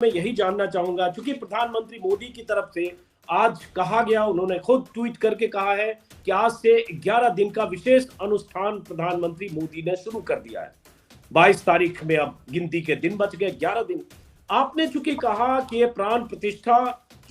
मैं यही जानना चाहूंगा, क्योंकि प्रधानमंत्री मोदी की तरफ से आज कहा गया, उन्होंने खुद ट्वीट करके कहा है कि आज से 11 दिन का विशेष अनुष्ठान प्रधानमंत्री मोदी ने शुरू कर दिया है। 22 तारीख में अब गिनती के दिन बच गए, 11 दिन। आपने चूंकि कहा कि ये प्राण प्रतिष्ठा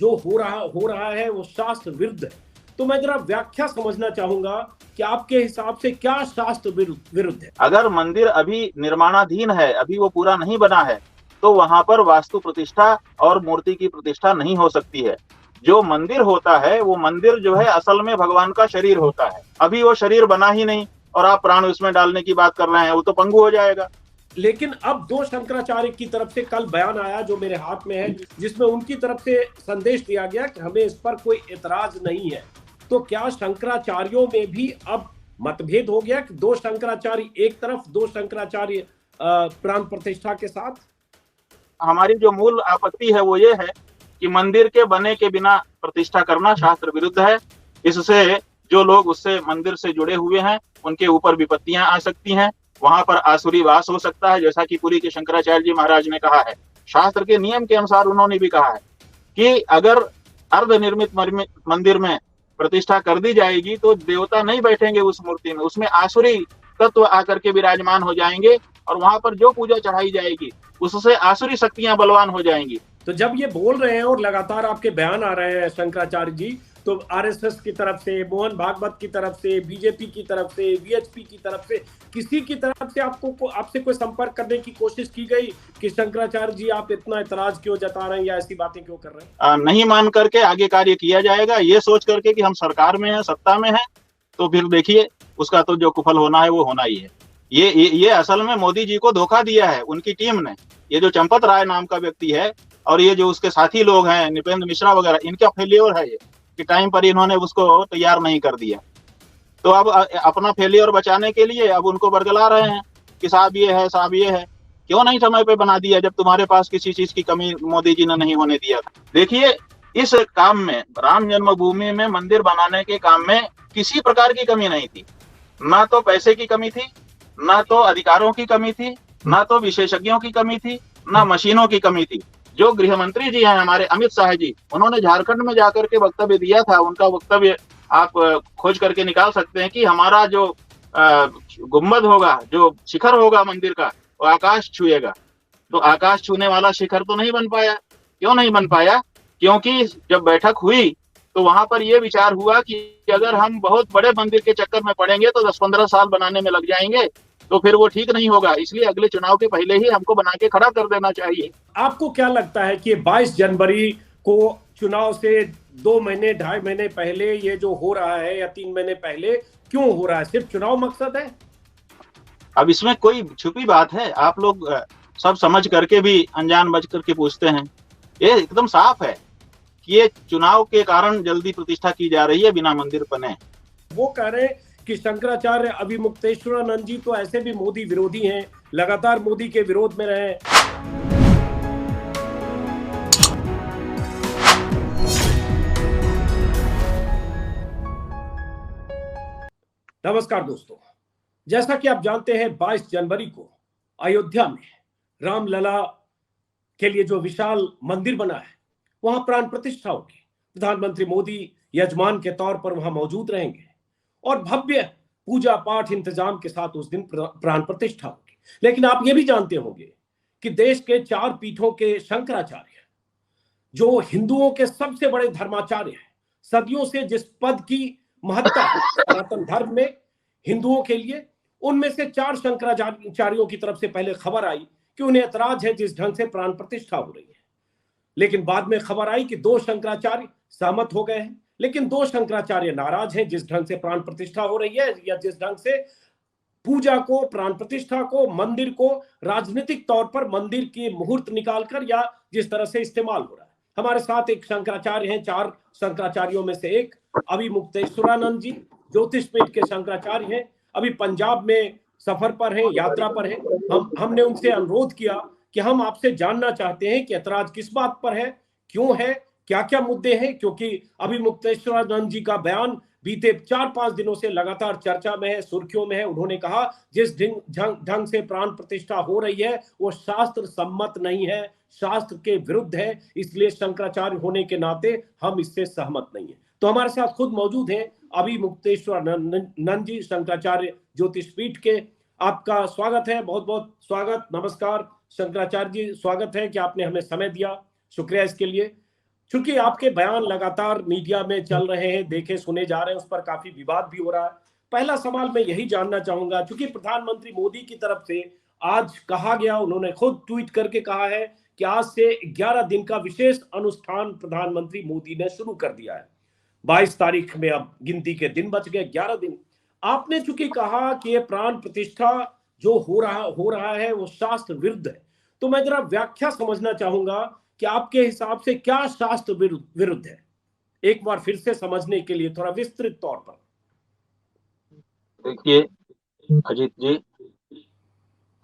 जो हो रहा है वो शास्त्र विरुद्ध है, तो मैं जरा व्याख्या समझना चाहूंगा कि आपके हिसाब से क्या शास्त्र विरुद्ध है। अगर मंदिर अभी निर्माणाधीन है, अभी वो पूरा नहीं बना है, तो वहां पर वास्तु प्रतिष्ठा और मूर्ति की प्रतिष्ठा नहीं हो सकती है। जो मंदिर होता है वो मंदिर जो है असल में भगवान का शरीर होता है। अभी वो शरीर बना ही नहीं और आप प्राण उसमें डालने की बात कर रहे हैं, वो तो पंगु हो जाएगा। लेकिन अब दो शंकराचार्य की तरफ से कल बयान आया जो मेरे हाथ में है, जिसमें उनकी तरफ से संदेश दिया गया कि हमें इस पर कोई एतराज नहीं है। तो क्या शंकराचार्यों में भी अब मतभेद हो गया कि दो शंकराचार्य एक तरफ, दो शंकराचार्य प्राण प्रतिष्ठा के साथ? हमारी जो मूल आपत्ति है वो ये है कि मंदिर के बने के बिना प्रतिष्ठा करना शास्त्र विरुद्ध है। इससे जो लोग उससे मंदिर से जुड़े हुए हैं उनके ऊपर विपत्तियां आ सकती हैं, वहां पर आसुरी वास हो सकता है, जैसा कि पुरी के शंकराचार्य जी महाराज ने कहा है। शास्त्र के नियम के अनुसार उन्होंने भी कहा है कि अगर अर्धनिर्मित मंदिर में प्रतिष्ठा कर दी जाएगी तो देवता नहीं बैठेंगे उस मूर्ति में, उसमें आसुरी तत्व आकर के विराजमान हो जाएंगे और वहां पर जो पूजा चढ़ाई जाएगी उससे आसुरी शक्तियां बलवान हो जाएंगी। तो जब ये बोल रहे हैं और लगातार आपके बयान आ रहे हैं शंकराचार्य जी, तो आरएसएस की तरफ से, मोहन भागवत की तरफ से, बीजेपी की तरफ से, वीएचपी की तरफ से, किसी की तरफ से आपसे कोई संपर्क करने की कोशिश की गई कि शंकराचार्य जी आप इतना एतराज क्यों जता रहे हैं या ऐसी बातें क्यों कर रहे हैं? नहीं मान करके आगे कार्य किया जाएगा, ये सोच करके कि हम सरकार में हैं, सत्ता में हैं, तो फिर देखिए उसका तो जो कुफल होना है वो होना ही है। ये असल में मोदी जी को धोखा दिया है उनकी टीम ने। ये जो चंपत राय नाम का व्यक्ति है और ये जो उसके साथी लोग हैं नृपेंद्र मिश्रा वगैरह, इनका फेलियर है ये कि टाइम पर इन्होंने उसको तैयार नहीं कर दिया। तो अब अपना फेलियर बचाने के लिए अब उनको बरगला रहे हैं कि साहब ये है, साहब ये है। क्यों नहीं समय पे बना दिया जब तुम्हारे पास किसी चीज की कमी मोदी जी ने नहीं होने दिया था। देखिए इस काम में, राम जन्मभूमि में मंदिर बनाने के काम में किसी प्रकार की कमी नहीं थी। ना तो पैसे की कमी थी, ना तो अधिकारों की कमी थी, ना तो विशेषज्ञों की कमी थी, ना मशीनों की कमी थी। जो गृह मंत्री जी हैं हमारे अमित शाह जी, उन्होंने झारखंड में जाकर के वक्तव्य दिया था। उनका वक्तव्य आप खोज करके निकाल सकते हैं कि हमारा जो गुम्बद होगा, जो शिखर होगा मंदिर का, वो आकाश छुएगा। तो आकाश छूने वाला शिखर तो नहीं बन पाया। क्यों नहीं बन पाया? क्योंकि जब बैठक हुई तो वहां पर यह विचार हुआ कि अगर हम बहुत बड़े मंदिर के चक्कर में पड़ेंगे तो 10-15 साल बनाने में लग जाएंगे, तो फिर वो ठीक नहीं होगा। इसलिए अगले चुनाव के पहले ही हमको बना के खड़ा कर देना चाहिए। आपको क्या लगता है कि 22 जनवरी को चुनाव से 2 महीने 2.5 महीने पहले ये जो हो रहा है या 3 महीने पहले क्यों हो रहा है? सिर्फ चुनाव मकसद है? अब इसमें कोई छुपी बात है? आप लोग सब समझ करके भी अनजान बच करके पूछते हैं। ये एकदम साफ है कि ये चुनाव के कारण जल्दी प्रतिष्ठा की जा रही है बिना मंदिर बने। वो कह रहे हैं कि शंकराचार्य अभिमुक्तेश्वरानंद जी तो ऐसे भी मोदी विरोधी हैं, लगातार मोदी के विरोध में रहे। नमस्कार दोस्तों, जैसा कि आप जानते हैं 22 जनवरी को अयोध्या में रामलला के लिए जो विशाल मंदिर बना है वहां प्राण प्रतिष्ठा होगी। प्रधानमंत्री मोदी यजमान के तौर पर वहां मौजूद रहेंगे और भव्य पूजा पाठ इंतजाम के साथ उस दिन प्राण प्रतिष्ठा होगी। लेकिन आप ये भी जानते होंगे कि देश के 4 पीठों के शंकराचार्य, जो हिंदुओं के सबसे बड़े धर्माचार्य हैं, सदियों से जिस पद की महत्ता है सनातन धर्म में हिंदुओं के लिए, उनमें से 4 शंकराचार्यों की तरफ से पहले खबर आई कि उन्हें ऐतराज है जिस ढंग से प्राण प्रतिष्ठा हो रही है। लेकिन बाद में खबर आई कि 2 शंकराचार्य सहमत हो गए हैं, लेकिन 2 शंकराचार्य नाराज हैं जिस ढंग से प्राण प्रतिष्ठा हो रही है या जिस ढंग से पूजा को, प्राण प्रतिष्ठा को, मंदिर को राजनीतिक तौर पर मंदिर की मुहूर्त निकालकर या जिस तरह से इस्तेमाल हो रहा है। हमारे साथ एक शंकराचार्य हैं, 4 शंकराचार्यों में से एक अभिमुक्तेश्वरानंद जी, ज्योतिष पीठ के शंकराचार्य हैं, अभी पंजाब में सफर पर हैं, यात्रा पर हैं। हमने उनसे अनुरोध किया कि हम आपसे जानना चाहते हैं कि ऐतराज किस बात पर है, क्यों है, क्या क्या मुद्दे हैं, क्योंकि अभिमुक्तेश्वरानंद जी का बयान बीते 4-5 दिनों से लगातार चर्चा में है, सुर्खियों में है। उन्होंने कहा जिस ढंग से प्राण प्रतिष्ठा हो रही है वो शास्त्र सम्मत नहीं है, शास्त्र के विरुद्ध है, इसलिए शंकराचार्य होने के नाते हम इससे सहमत नहीं है। तो हमारे साथ खुद मौजूद हैं अभी मुक्तेश्वर नंद जी, शंकराचार्य ज्योतिष पीठ के। आपका स्वागत है, बहुत बहुत स्वागत, नमस्कार शंकराचार्य जी, स्वागत है कि आपने हमें समय दिया, शुक्रिया इसके लिए। चूंकि आपके बयान लगातार मीडिया में चल रहे हैं, देखे सुने जा रहे हैं, उस पर काफी विवाद भी हो रहा है। पहला सवाल मैं यही जानना चाहूंगा, चूंकि प्रधानमंत्री मोदी की तरफ से आज कहा गया, उन्होंने खुद ट्वीट करके कहा है कि आज से 11 दिन का विशेष अनुष्ठान प्रधानमंत्री मोदी ने शुरू कर दिया है। 22 तारीख में अब गिनती के दिन बच गए, 11 दिन। आपने चूंकि कहा कि ये प्राण प्रतिष्ठा जो हो रहा है वो शास्त्र विरुद्ध है, तो मैं जरा व्याख्या समझना चाहूंगा कि आपके हिसाब से क्या शास्त्र विरुद्ध है, एक बार फिर से समझने के लिए थोड़ा विस्तृत तौर पर। देखिए अजीत जी,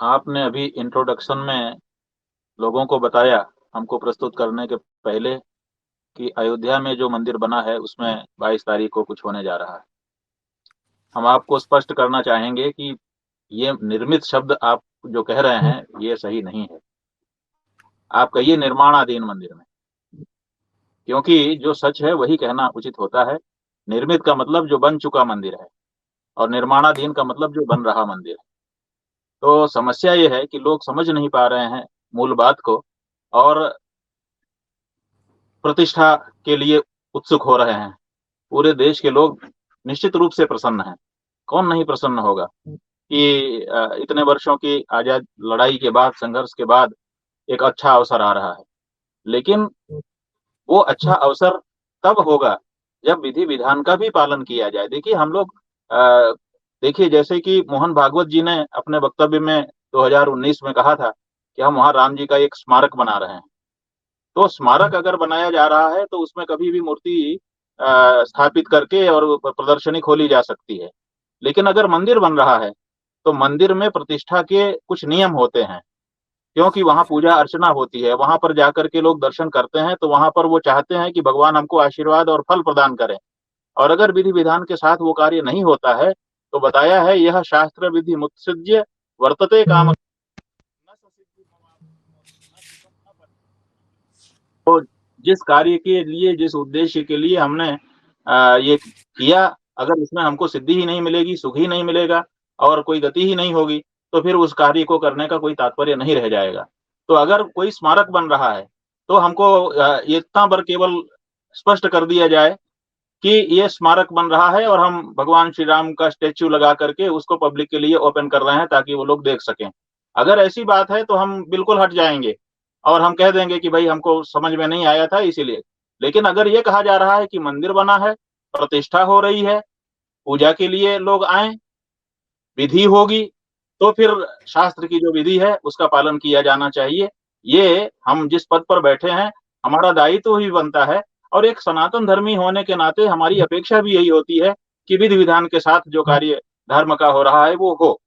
आपने अभी इंट्रोडक्शन में लोगों को बताया, हमको प्रस्तुत करने के पहले, कि अयोध्या में जो मंदिर बना है उसमें 22 तारीख को कुछ होने जा रहा है। हम आपको स्पष्ट करना चाहेंगे कि ये निर्मित शब्द आप जो कह रहे हैं ये सही नहीं है। आप कहिए निर्माणाधीन मंदिर में, क्योंकि जो सच है वही कहना उचित होता है। निर्मित का मतलब जो बन चुका मंदिर है, और निर्माणाधीन का मतलब जो बन रहा मंदिर है। तो समस्या ये है कि लोग समझ नहीं पा रहे हैं मूल बात को, और प्रतिष्ठा के लिए उत्सुक हो रहे हैं। पूरे देश के लोग निश्चित रूप से प्रसन्न हैं, कौन नहीं प्रसन्न होगा कि इतने वर्षों की आजाद लड़ाई के बाद, संघर्ष के बाद एक अच्छा अवसर आ रहा है। लेकिन वो अच्छा अवसर तब होगा जब विधि विधान का भी पालन किया जाए। देखिए हम लोग देखिए, जैसे कि मोहन भागवत जी ने अपने वक्तव्य में 2019 में कहा था कि हम वहां राम जी का एक स्मारक बना रहे हैं। तो स्मारक अगर बनाया जा रहा है तो उसमें कभी भी मूर्ति स्थापित करके और प्रदर्शनी खोली जा सकती है। लेकिन अगर मंदिर बन रहा है तो मंदिर में प्रतिष्ठा के कुछ नियम होते हैं, क्योंकि वहां पूजा अर्चना होती है, वहां पर जाकर के लोग दर्शन करते हैं, तो वहां पर वो चाहते हैं कि भगवान हमको आशीर्वाद और फल प्रदान करें। और अगर विधि विधान के साथ वो कार्य नहीं होता है तो बताया है, यह शास्त्र विधि मुत्सृज्य वर्तते काम। तो जिस कार्य के लिए, जिस उद्देश्य के लिए हमने ये किया, अगर इसमें हमको सिद्धि ही नहीं मिलेगी, सुख ही नहीं मिलेगा और कोई गति ही नहीं होगी, तो फिर उस कार्य को करने का कोई तात्पर्य नहीं रह जाएगा। तो अगर कोई स्मारक बन रहा है तो हमको इतना पर केवल स्पष्ट कर दिया जाए कि ये स्मारक बन रहा है और हम भगवान श्री राम का स्टेच्यू लगा करके उसको पब्लिक के लिए ओपन कर रहे हैं ताकि वो लोग देख सकें। अगर ऐसी बात है तो हम बिल्कुल हट जाएंगे और हम कह देंगे कि भाई हमको समझ में नहीं आया था इसीलिए। लेकिन अगर ये कहा जा रहा है कि मंदिर बना है, प्रतिष्ठा हो रही है, पूजा के लिए लोग आए, विधि होगी, तो फिर शास्त्र की जो विधि है उसका पालन किया जाना चाहिए। ये हम जिस पद पर बैठे हैं, हमारा दायित्व ही बनता है, और एक सनातन धर्मी होने के नाते हमारी अपेक्षा भी यही होती है कि विधि विधान के साथ जो कार्य धर्म का हो रहा है वो हो।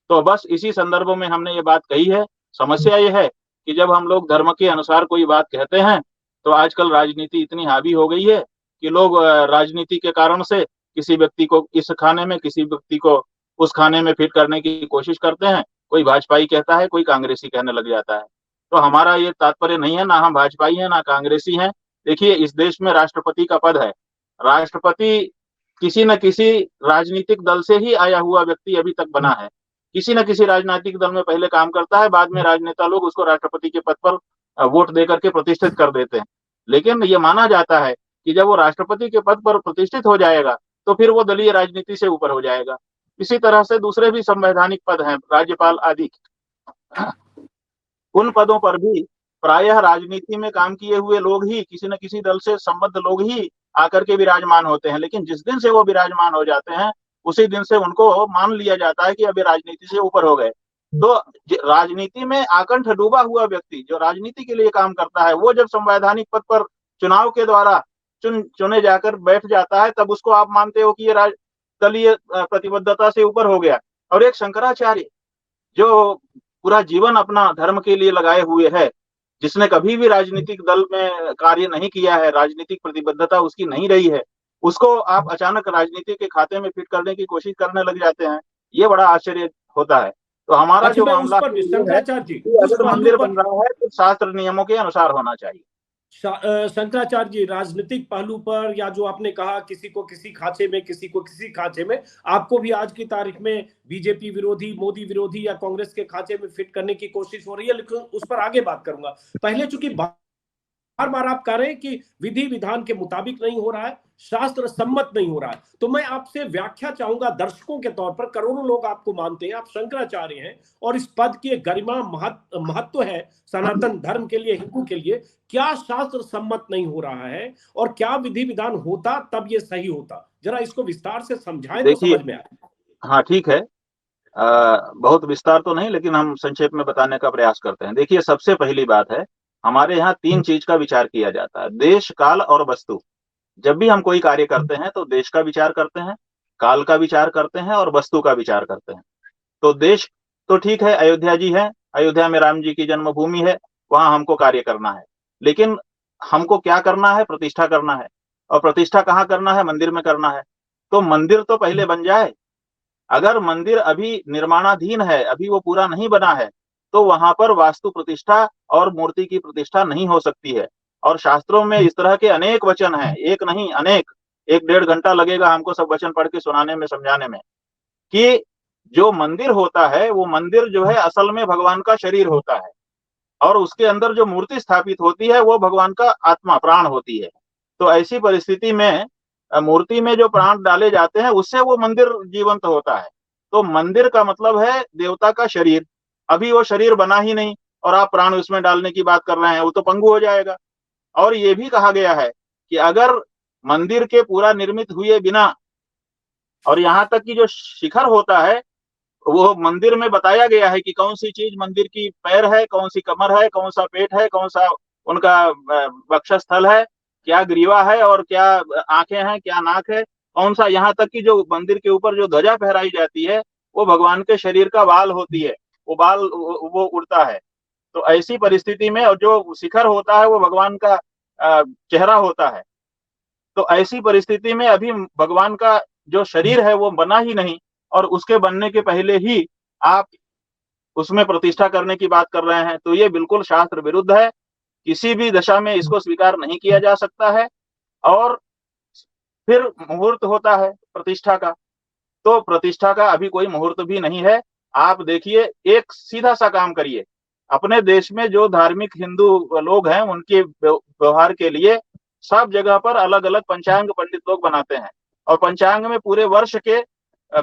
तो बस इसी संदर्भ में हमने ये बात कही है। समस्या ये है कि जब हम लोग धर्म के अनुसार कोई बात कहते हैं तो आजकल राजनीति इतनी हावी हो गई है कि लोग राजनीति के कारण से किसी व्यक्ति को इस खाने में, किसी व्यक्ति को उस खाने में फिट करने की कोशिश करते हैं। कोई भाजपाई कहता है, कोई कांग्रेसी कहने लग जाता है। तो हमारा ये तात्पर्य नहीं है, ना हम भाजपाई हैं ना कांग्रेसी हैं। देखिए, इस देश में राष्ट्रपति का पद है। राष्ट्रपति किसी न किसी राजनीतिक दल से ही आया हुआ व्यक्ति अभी तक बना है। किसी न किसी राजनीतिक दल में पहले काम करता है, बाद में राजनेता लोग उसको राष्ट्रपति के पद पर वोट दे करके प्रतिष्ठित कर देते हैं। लेकिन ये माना जाता है कि जब वो राष्ट्रपति के पद पर प्रतिष्ठित हो जाएगा तो फिर वो दलीय राजनीति से ऊपर हो जाएगा। इसी तरह से दूसरे भी संवैधानिक पद हैं, राज्यपाल आदि, उन पदों पर भी प्रायः राजनीति में काम किए हुए लोग ही, किसी न किसी दल से संबद्ध लोग ही आकर के विराजमान होते हैं। लेकिन जिस दिन से वो विराजमान हो जाते हैं उसी दिन से उनको मान लिया जाता है कि अभी राजनीति से ऊपर हो गए। तो राजनीति में आकंठ डूबा हुआ व्यक्ति जो राजनीति के लिए काम करता है, वो जब संवैधानिक पद पर चुनाव के द्वारा चुने जाकर बैठ जाता है, तब उसको आप मानते हो कि ये दलीय प्रतिबद्धता से ऊपर हो गया। और एक शंकराचार्य जो पूरा जीवन अपना धर्म के लिए लगाए हुए है, जिसने कभी भी राजनीतिक दल में कार्य नहीं किया है, राजनीतिक प्रतिबद्धता उसकी नहीं रही है, उसको आप अचानक राजनीति के खाते में फिट करने की कोशिश करने लग जाते हैं। ये बड़ा आश्चर्य होता है। तो हमारा अच्छा, जो मैं उस मामला पर है शंकराचार्य जी कि उस अगर पहलू मंदिर पर बन रहा है तो शास्त्र नियमों के अनुसार होना चाहिए। शंकराचार्य जी, राजनीतिक पहलू पर, या जो आपने कहा किसी को किसी खांचे में, किसी को किसी खांचे में, आपको भी आज की तारीख में बीजेपी विरोधी, मोदी विरोधी या कांग्रेस के खांचे में फिट करने की कोशिश हो रही है, लेकिन उस पर आगे बात करूंगा। पहले चूंकि बार बार आप कह रहे हैं कि विधि विधान के मुताबिक नहीं हो रहा है, शास्त्र सम्मत नहीं हो रहा है, तो मैं आपसे व्याख्या चाहूंगा दर्शकों के तौर पर। करोड़ों लोग आपको मानते हैं, आप शंकराचार्य हैं और इस पद की गरिमा महत्व है सनातन धर्म के लिए, हिंदू के लिए। क्या शास्त्र सम्मत नहीं हो रहा है और क्या विधि विधान होता तब ये सही होता? जरा इसको विस्तार से समझाएं तो देखिए, समझ में आए। हाँ ठीक है, बहुत विस्तार तो नहीं, लेकिन हम संक्षेप में बताने का प्रयास करते हैं। देखिए, सबसे पहली बात है, हमारे यहाँ 3 चीज का विचार किया जाता है: देश, काल और वस्तु। जब भी हम कोई कार्य करते हैं तो देश का विचार करते हैं, काल का विचार करते हैं और वस्तु का विचार करते हैं। तो देश तो ठीक है, अयोध्या जी है, अयोध्या में राम जी की जन्मभूमि है, वहां हमको कार्य करना है। लेकिन हमको क्या करना है? प्रतिष्ठा करना है। और प्रतिष्ठा कहाँ करना है? मंदिर में करना है। तो मंदिर तो पहले बन जाए। अगर मंदिर अभी निर्माणाधीन है, अभी वो पूरा नहीं बना है, तो वहां पर वास्तु प्रतिष्ठा और मूर्ति की प्रतिष्ठा नहीं हो सकती है। और शास्त्रों में इस तरह के अनेक वचन हैं, एक नहीं अनेक। 1-1.5 घंटा लगेगा हमको सब वचन पढ़ के सुनाने में, समझाने में, कि जो मंदिर होता है वो मंदिर जो है असल में भगवान का शरीर होता है, और उसके अंदर जो मूर्ति स्थापित होती है वो भगवान का आत्मा, प्राण होती है। तो ऐसी परिस्थिति में मूर्ति में जो प्राण डाले जाते हैं उससे वो मंदिर जीवंत होता है। तो मंदिर का मतलब है देवता का शरीर। अभी वो शरीर बना ही नहीं और आप प्राण उसमें डालने की बात कर रहे हैं, वो तो पंगु हो जाएगा। और ये भी कहा गया है कि अगर मंदिर के पूरा निर्मित हुए बिना, और यहाँ तक कि जो शिखर होता है वो मंदिर में बताया गया है कि कौन सी चीज मंदिर की पैर है, कौन सी कमर है, कौन सा पेट है, कौन सा उनका वक्षस्थल है, क्या ग्रीवा है और क्या आंखें हैं, क्या नाक है, कौन सा, यहाँ तक कि जो मंदिर के ऊपर जो ध्वजा फहराई जाती है वो भगवान के शरीर का बाल होती है, वो बाल वो उड़ता है। तो ऐसी परिस्थिति में, और जो शिखर होता है वो भगवान का चेहरा होता है। तो ऐसी परिस्थिति में अभी भगवान का जो शरीर है वो बना ही नहीं, और उसके बनने के पहले ही आप उसमें प्रतिष्ठा करने की बात कर रहे हैं, तो ये बिल्कुल शास्त्र विरुद्ध है। किसी भी दशा में इसको स्वीकार नहीं किया जा सकता है। और फिर मुहूर्त होता है प्रतिष्ठा का, तो प्रतिष्ठा का अभी कोई मुहूर्त भी नहीं है। आप देखिए, एक सीधा सा काम करिए, अपने देश में जो धार्मिक हिंदू लोग हैं उनके व्यवहार के लिए सब जगह पर अलग अलग पंचांग पंडित लोग बनाते हैं, और पंचांग में पूरे वर्ष के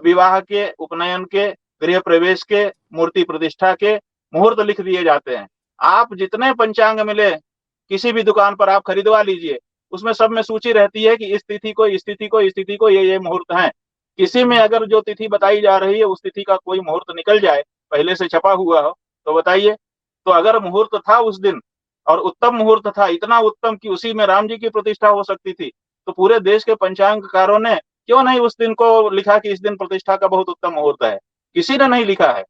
विवाह के, उपनयन के, गृह प्रवेश के, मूर्ति प्रतिष्ठा के मुहूर्त लिख दिए जाते हैं। आप जितने पंचांग मिले किसी भी दुकान पर आप खरीदवा लीजिए, उसमें सब में सूची रहती है कि इस तिथि को, इस तिथि को, इस तिथि को ये मुहूर्त हैं। किसी में अगर जो तिथि बताई जा रही है उस तिथि का कोई मुहूर्त निकल जाए, पहले से छपा हुआ हो, तो बताइए। तो अगर मुहूर्त था उस दिन और उत्तम मुहूर्त था, इतना उत्तम कि उसी में राम जी की प्रतिष्ठा हो सकती थी, तो पूरे देश के पंचांगकारों ने क्यों नहीं उस दिन को लिखा कि इस दिन प्रतिष्ठा का बहुत उत्तम मुहूर्त है? किसी ने नहीं लिखा है।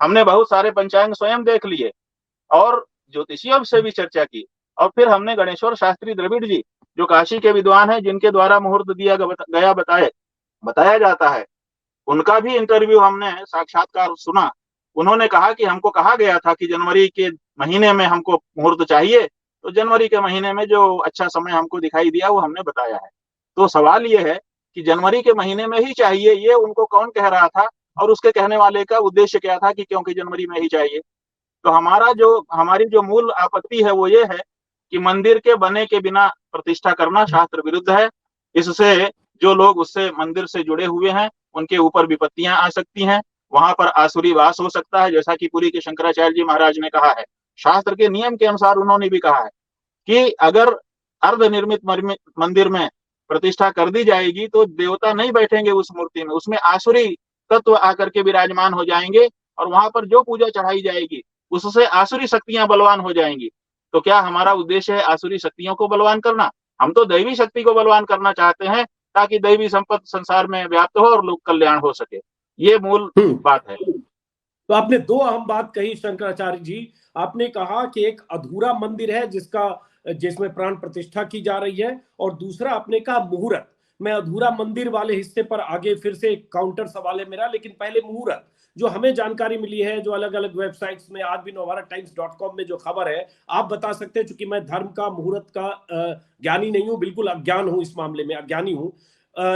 हमने बहुत सारे पंचांग स्वयं देख लिए और ज्योतिषियों से भी चर्चा की, और फिर हमने गणेश्वर शास्त्री द्रविड़ जी, जो काशी के विद्वान हैं, जिनके द्वारा मुहूर्त दिया गया बताया जाता है, उनका भी इंटरव्यू हमने साक्षात्कार सुना। उन्होंने कहा कि हमको कहा गया था कि जनवरी के महीने में हमको मुहूर्त चाहिए, तो जनवरी के महीने में जो अच्छा समय हमको दिखाई दिया वो हमने बताया है। तो सवाल ये है कि जनवरी के महीने में ही चाहिए, ये उनको कौन कह रहा था, और उसके कहने वाले का उद्देश्य क्या था कि क्योंकि जनवरी में ही चाहिए? तो हमारी जो मूल आपत्ति है वो ये है कि मंदिर के बने के बिना प्रतिष्ठा करना शास्त्र विरुद्ध है। इससे जो लोग उससे मंदिर से जुड़े हुए हैं उनके ऊपर विपत्तियां आ सकती हैं, वहां पर आसुरी वास हो सकता है, जैसा कि पुरी के शंकराचार्य जी महाराज ने कहा है। शास्त्र के नियम के अनुसार उन्होंने भी कहा है कि अगर अर्धनिर्मित मंदिर में प्रतिष्ठा कर दी जाएगी तो देवता नहीं बैठेंगे उस मूर्ति में, उसमें आसुरी तत्व आकर के विराजमान हो जाएंगे, और वहां पर जो पूजा चढ़ाई जाएगी उससे आसुरी शक्तियां बलवान हो जाएंगी। तो क्या हमारा उद्देश्य है आसुरी शक्तियों को बलवान करना? हम तो दैवी शक्ति को बलवान करना चाहते हैं, ताकि दैवी संपत्ति संसार में व्याप्त हो और लोक कल्याण हो सके। ये मूल बात है। तो आपने दो अहम बात कही शंकराचार्य जी। आपने कहा कि एक अधूरा मंदिर है जिसमें प्राण प्रतिष्ठा की जा रही है, और दूसरा आपने कहा मुहूर्त। मैं अधूरा मंदिर वाले हिस्से पर आगे फिर से काउंटर सवाल है मेरा, लेकिन पहले मुहूर्त। जो हमें जानकारी मिली है, जो अलग अलग वेबसाइट्स में, आज भी नवभारतटाइम्स.com में जो खबर है, आप बता सकते हैं, चूंकि मैं धर्म का, मुहूर्त का ज्ञानी नहीं हूं, बिल्कुल अज्ञान हूं इस मामले में, अज्ञानी हूं,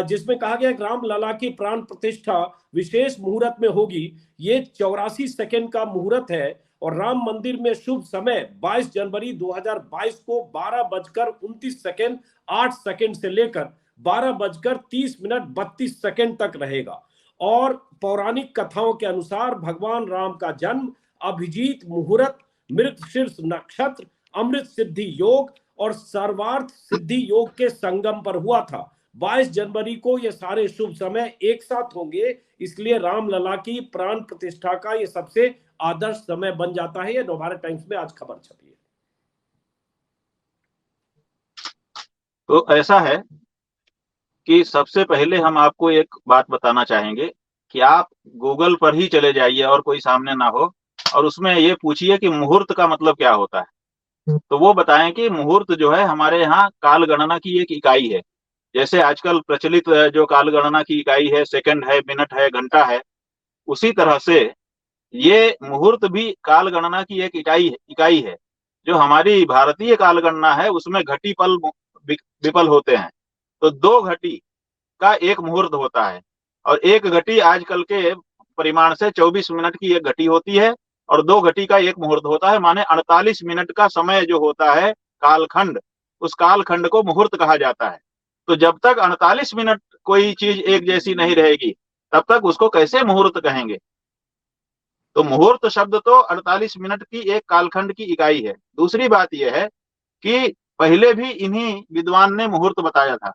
जिसमें कहा गया राम लला की प्राण प्रतिष्ठा विशेष मुहूर्त में होगी। ये 84 सेकंड का मुहूर्त है और राम मंदिर में शुभ समय 22 जनवरी 2022 को 12:29 8 सेकंड से लेकर 12:30 तक रहेगा। और पौराणिक कथाओं के अनुसार भगवान राम का जन्म अभिजीत मुहूर्त, मृत शीर्ष नक्षत्र, अमृत सिद्धि योग और सर्वार्थ सिद्धि योग के संगम पर हुआ था। 22 जनवरी को ये सारे शुभ समय एक साथ होंगे, इसलिए रामलला की प्राण प्रतिष्ठा का ये सबसे आदर्श समय बन जाता है। ये नवभारत टाइम्स में आज खबर छपी है। तो ऐसा है कि सबसे पहले हम आपको एक बात बताना चाहेंगे कि आप गूगल पर ही चले जाइए और कोई सामने ना हो, और उसमें ये पूछिए कि मुहूर्त का मतलब क्या होता है। तो वो बताएं कि मुहूर्त जो है हमारे यहाँ काल गणना की एक इकाई है। जैसे आजकल प्रचलित जो काल गणना की इकाई है, सेकंड है, मिनट है, घंटा है, उसी तरह से ये मुहूर्त भी काल गणना की एक इकाई है। जो हमारी भारतीय काल गणना है उसमें घटी पल विपल होते हैं। तो 2 घटी का एक मुहूर्त होता है, और एक घटी आजकल के परिमाण से 24 मिनट की एक घटी होती है, और 2 घटी का एक मुहूर्त होता है। माने 48 मिनट का समय जो होता है कालखंड, उस कालखंड को मुहूर्त कहा जाता है। तो जब तक 48 मिनट कोई चीज एक जैसी नहीं रहेगी, तब तक उसको कैसे मुहूर्त कहेंगे। तो मुहूर्त शब्द तो 48 मिनट की एक कालखंड की इकाई है। दूसरी बात यह है कि पहले भी इन्हीं विद्वान ने मुहूर्त बताया था,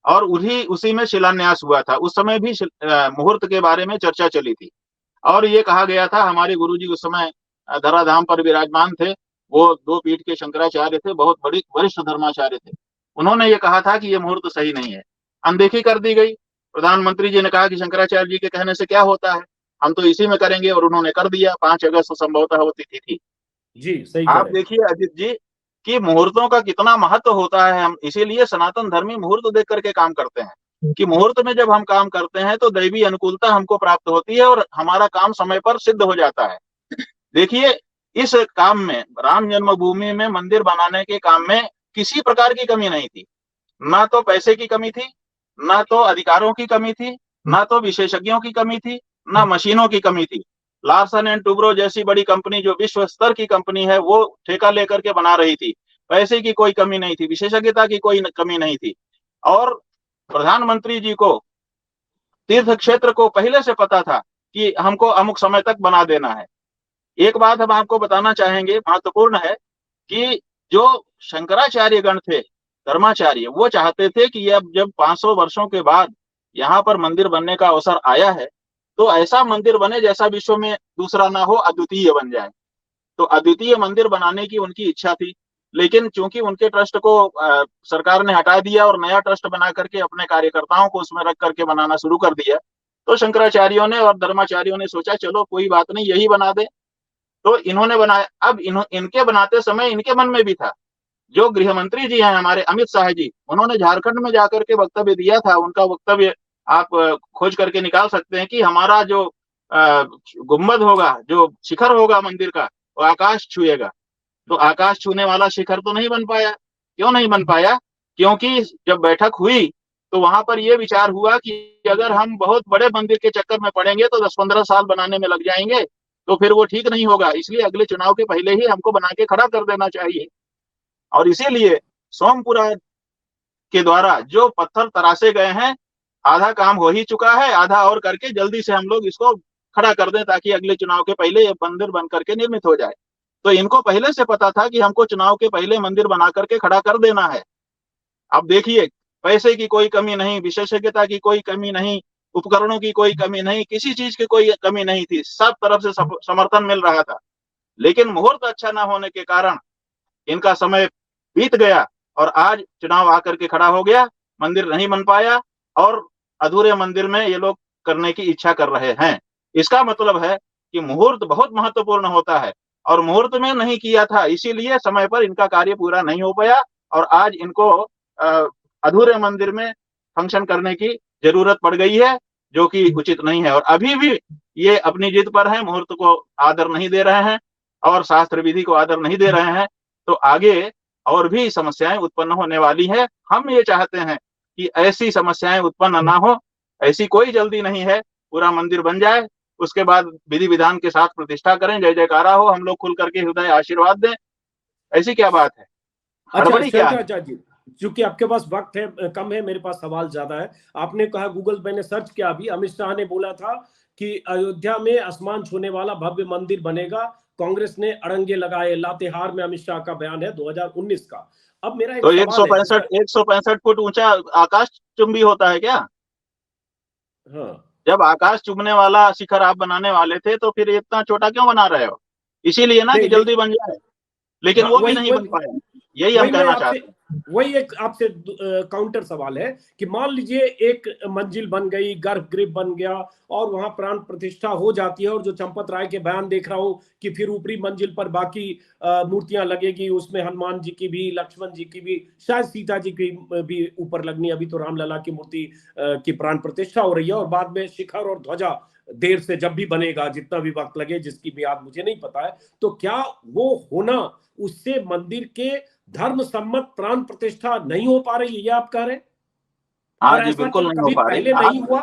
और उसी में शिलान्यास हुआ था। उस समय भी मुहूर्त के बारे में चर्चा चली थी, और ये कहा गया था, हमारे गुरुजी उस समय धराधाम पर विराजमान थे, वो 2 पीठ के शंकराचार्य थे, बहुत बड़ी वरिष्ठ धर्माचार्य थे। उन्होंने ये कहा था कि ये मुहूर्त सही नहीं है, अनदेखी कर दी गई। प्रधानमंत्री जी ने कहा कि शंकराचार्य जी के कहने से क्या होता है, हम तो इसी में करेंगे, और उन्होंने कर दिया। 5 अगस्त संभवतः वो तिथि थी। जी सही आप करें। देखिए अजित जी कि मुहूर्तों का कितना महत्व होता है। हम इसीलिए सनातन धर्मी मुहूर्त देख करके काम करते हैं, कि मुहूर्त में जब हम काम करते हैं तो दैवी अनुकूलता हमको प्राप्त होती है और हमारा काम समय पर सिद्ध हो जाता है। देखिए, इस काम में, राम जन्मभूमि में मंदिर बनाने के काम में किसी प्रकार की कमी नहीं थी। ना तो पैसे की कमी थी, ना तो अधिकारों की कमी थी, ना तो विशेषज्ञों की कमी थी, ना मशीनों की कमी थी। लार्सन एंड टुब्रो जैसी बड़ी कंपनी, जो विश्व स्तर की कंपनी है, वो ठेका लेकर के बना रही थी। पैसे की कोई कमी नहीं थी, विशेषज्ञता की कोई कमी नहीं थी। और प्रधानमंत्री जी को तीर्थ क्षेत्र को पहले से पता था कि हमको अमुक समय तक बना देना है। एक बात हम आपको बताना चाहेंगे, महत्वपूर्ण है, कि जो शंकराचार्य गण थे, धर्माचार्य, वो चाहते थे कि अब जब 500 वर्षों के बाद यहाँ पर मंदिर बनने का अवसर आया है, तो ऐसा मंदिर बने जैसा विश्व में दूसरा ना हो, अद्वितीय बन जाए। तो अद्वितीय मंदिर बनाने की उनकी इच्छा थी, लेकिन चूंकि उनके ट्रस्ट को सरकार ने हटा दिया और नया ट्रस्ट बना करके अपने कार्यकर्ताओं को उसमें रख करके बनाना शुरू कर दिया, तो शंकराचार्यों ने और धर्माचार्यों ने सोचा चलो कोई बात नहीं, यही बना दे। तो इन्होंने बनाया। अब इनके बनाते समय इनके मन में भी था, जो गृह मंत्री जी हैं हमारे अमित शाह जी, उन्होंने झारखंड में जाकर के वक्तव्य दिया था। उनका वक्तव्य आप खोज करके निकाल सकते हैं कि हमारा जो गुम्बद होगा, जो शिखर होगा मंदिर का, वो आकाश छुएगा। तो आकाश छूने वाला शिखर तो नहीं बन पाया। क्यों नहीं बन पाया? क्योंकि जब बैठक हुई तो वहां पर यह विचार हुआ कि अगर हम बहुत बड़े मंदिर के चक्कर में पड़ेंगे तो 10-15 साल बनाने में लग जाएंगे, तो फिर वो ठीक नहीं होगा। इसलिए अगले चुनाव के पहले ही हमको बना के खड़ा कर देना चाहिए। और इसीलिए सोमपुरा के द्वारा जो पत्थर तराशे गए हैं, आधा काम हो ही चुका है, आधा और करके जल्दी से हम लोग इसको खड़ा कर दें, ताकि अगले चुनाव के पहले ये मंदिर बन करके निर्मित हो जाए। तो इनको पहले से पता था कि हमको चुनाव के पहले मंदिर बना करके खड़ा कर देना है। अब देखिए, पैसे की कोई कमी नहीं, विशेषज्ञता की कोई कमी नहीं, उपकरणों की कोई कमी नहीं, किसी चीज की कोई कमी नहीं थी, सब तरफ से समर्थन मिल रहा था। लेकिन मुहूर्त अच्छा ना होने के कारण इनका समय बीत गया और आज चुनाव आकर के खड़ा हो गया, मंदिर नहीं बन पाया, और अधूरे मंदिर में ये लोग करने की इच्छा कर रहे हैं। इसका मतलब है कि मुहूर्त बहुत महत्वपूर्ण होता है, और मुहूर्त में नहीं किया था, इसीलिए समय पर इनका कार्य पूरा नहीं हो पाया, और आज इनको अधूरे मंदिर में फंक्शन करने की जरूरत पड़ गई है, जो कि उचित नहीं है। और अभी भी ये अपनी जिद पर है, मुहूर्त को आदर नहीं दे रहे हैं और शास्त्र विधि को आदर नहीं दे रहे हैं, तो आगे और भी समस्याएं उत्पन्न होने वाली है। हम ये चाहते हैं कि ऐसी समस्याएं उत्पन्न ना हो, ऐसी कोई जल्दी नहीं है, पूरा मंदिर बन जाए, उसके बाद विधि विधान के साथ प्रतिष्ठा करें, जय जयकारा हो, हम लोग खुल करके हृदय आशीर्वाद दें। ऐसी क्या बात है, अच्छा हड़बड़ी क्या है? शंकराचार्य जी, चूंकि आपके पास वक्त है कम है, मेरे पास सवाल ज्यादा है। आपने कहा गूगल, मैंने सर्च किया अभी, अमित शाह ने बोला था कि अयोध्या में आसमान छूने वाला भव्य मंदिर बनेगा, कांग्रेस ने अड़ंगे लगाए। लातेहार में अमित शाह का बयान है 2019 का। अब मेरा एक तो सवाल है 165 फुट ऊंचा आकाश चुंबी होता है क्या? हाँ जब आकाश चुंबने वाला शिखर आप बनाने वाले थे तो फिर इतना छोटा क्यों बना रहे हो? इसीलिए ना कि नहीं जल्दी बन जाए, लेकिन हाँ वो भी वही नहीं वही बन पाया। यही हम वही मैं कहना आपसे चाहते हैं। वही एक आपसे काउंटर सवाल है कि मान लीजिए एक मंजिल बन गई, गर्भगृह बन गया और वहां प्राण प्रतिष्ठा हो जाती है, और जो चंपत राय के बयान देख रहा हूं कि फिर ऊपरी मंजिल पर बाकी मूर्तियां लगेगी, उसमें हनुमान जी की भी, लक्ष्मण जी की भी, शायद सीता जी की भी ऊपर लगनी। अभी तो रामलला की मूर्ति की प्राण प्रतिष्ठा हो रही है, और बाद में शिखर और ध्वजा देर से जब भी बनेगा, जितना भी वक्त लगे, जिसकी भी याद मुझे नहीं पता है, तो क्या वो होना, उससे मंदिर के धर्म सम्मत प्राण प्रतिष्ठा नहीं हो पा रही है, ये आप कह रहे हैं? हाँ और जी, ऐसा बिल्कुल क्या नहीं हो कभी पा रही पहले आप। नहीं हुआ?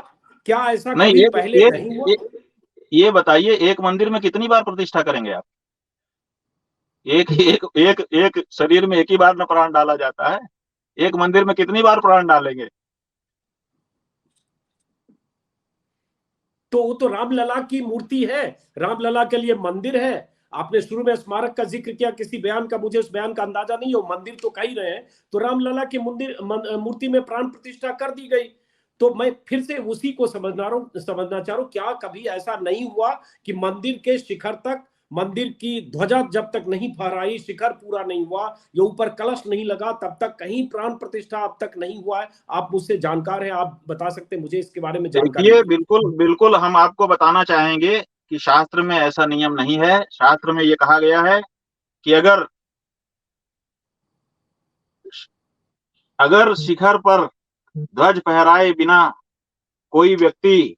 क्या ऐसा नहीं, कभी पहले नहीं हुआ? ये बताइए, एक मंदिर में कितनी बार प्रतिष्ठा करेंगे आप? एक एक एक एक शरीर में एक ही बार न प्राण डाला जाता है, एक मंदिर में कितनी बार प्राण डालेंगे? तो वो तो रामलला की मूर्ति है, रामलला के लिए मंदिर है। आपने शुरू में स्मारक का जिक्र किया किसी बयान का, मुझे उस बयान का अंदाजा नहीं हो, मंदिर तो कह ही रहे हैं, तो रामलला की मंदिर मूर्ति में प्राण प्रतिष्ठा कर दी गई। तो मैं फिर से उसी को समझना चाह रहा हूं, क्या कभी ऐसा नहीं हुआ कि मंदिर के शिखर तक, मंदिर की ध्वजा जब तक नहीं फहराई, शिखर पूरा नहीं हुआ, ये ऊपर कलश नहीं लगा, तब तक कहीं प्राण प्रतिष्ठा अब तक नहीं हुआ है? आप मुझसे जानकार हैं, आप बता सकते हैं, मुझे इसके बारे में जानकारी देखिए, नहीं। बिल्कुल बिल्कुल हम आपको बताना चाहेंगे कि शास्त्र में ऐसा नियम नहीं है। शास्त्र में ये कहा गया है कि अगर अगर शिखर पर ध्वज फहराए बिना कोई व्यक्ति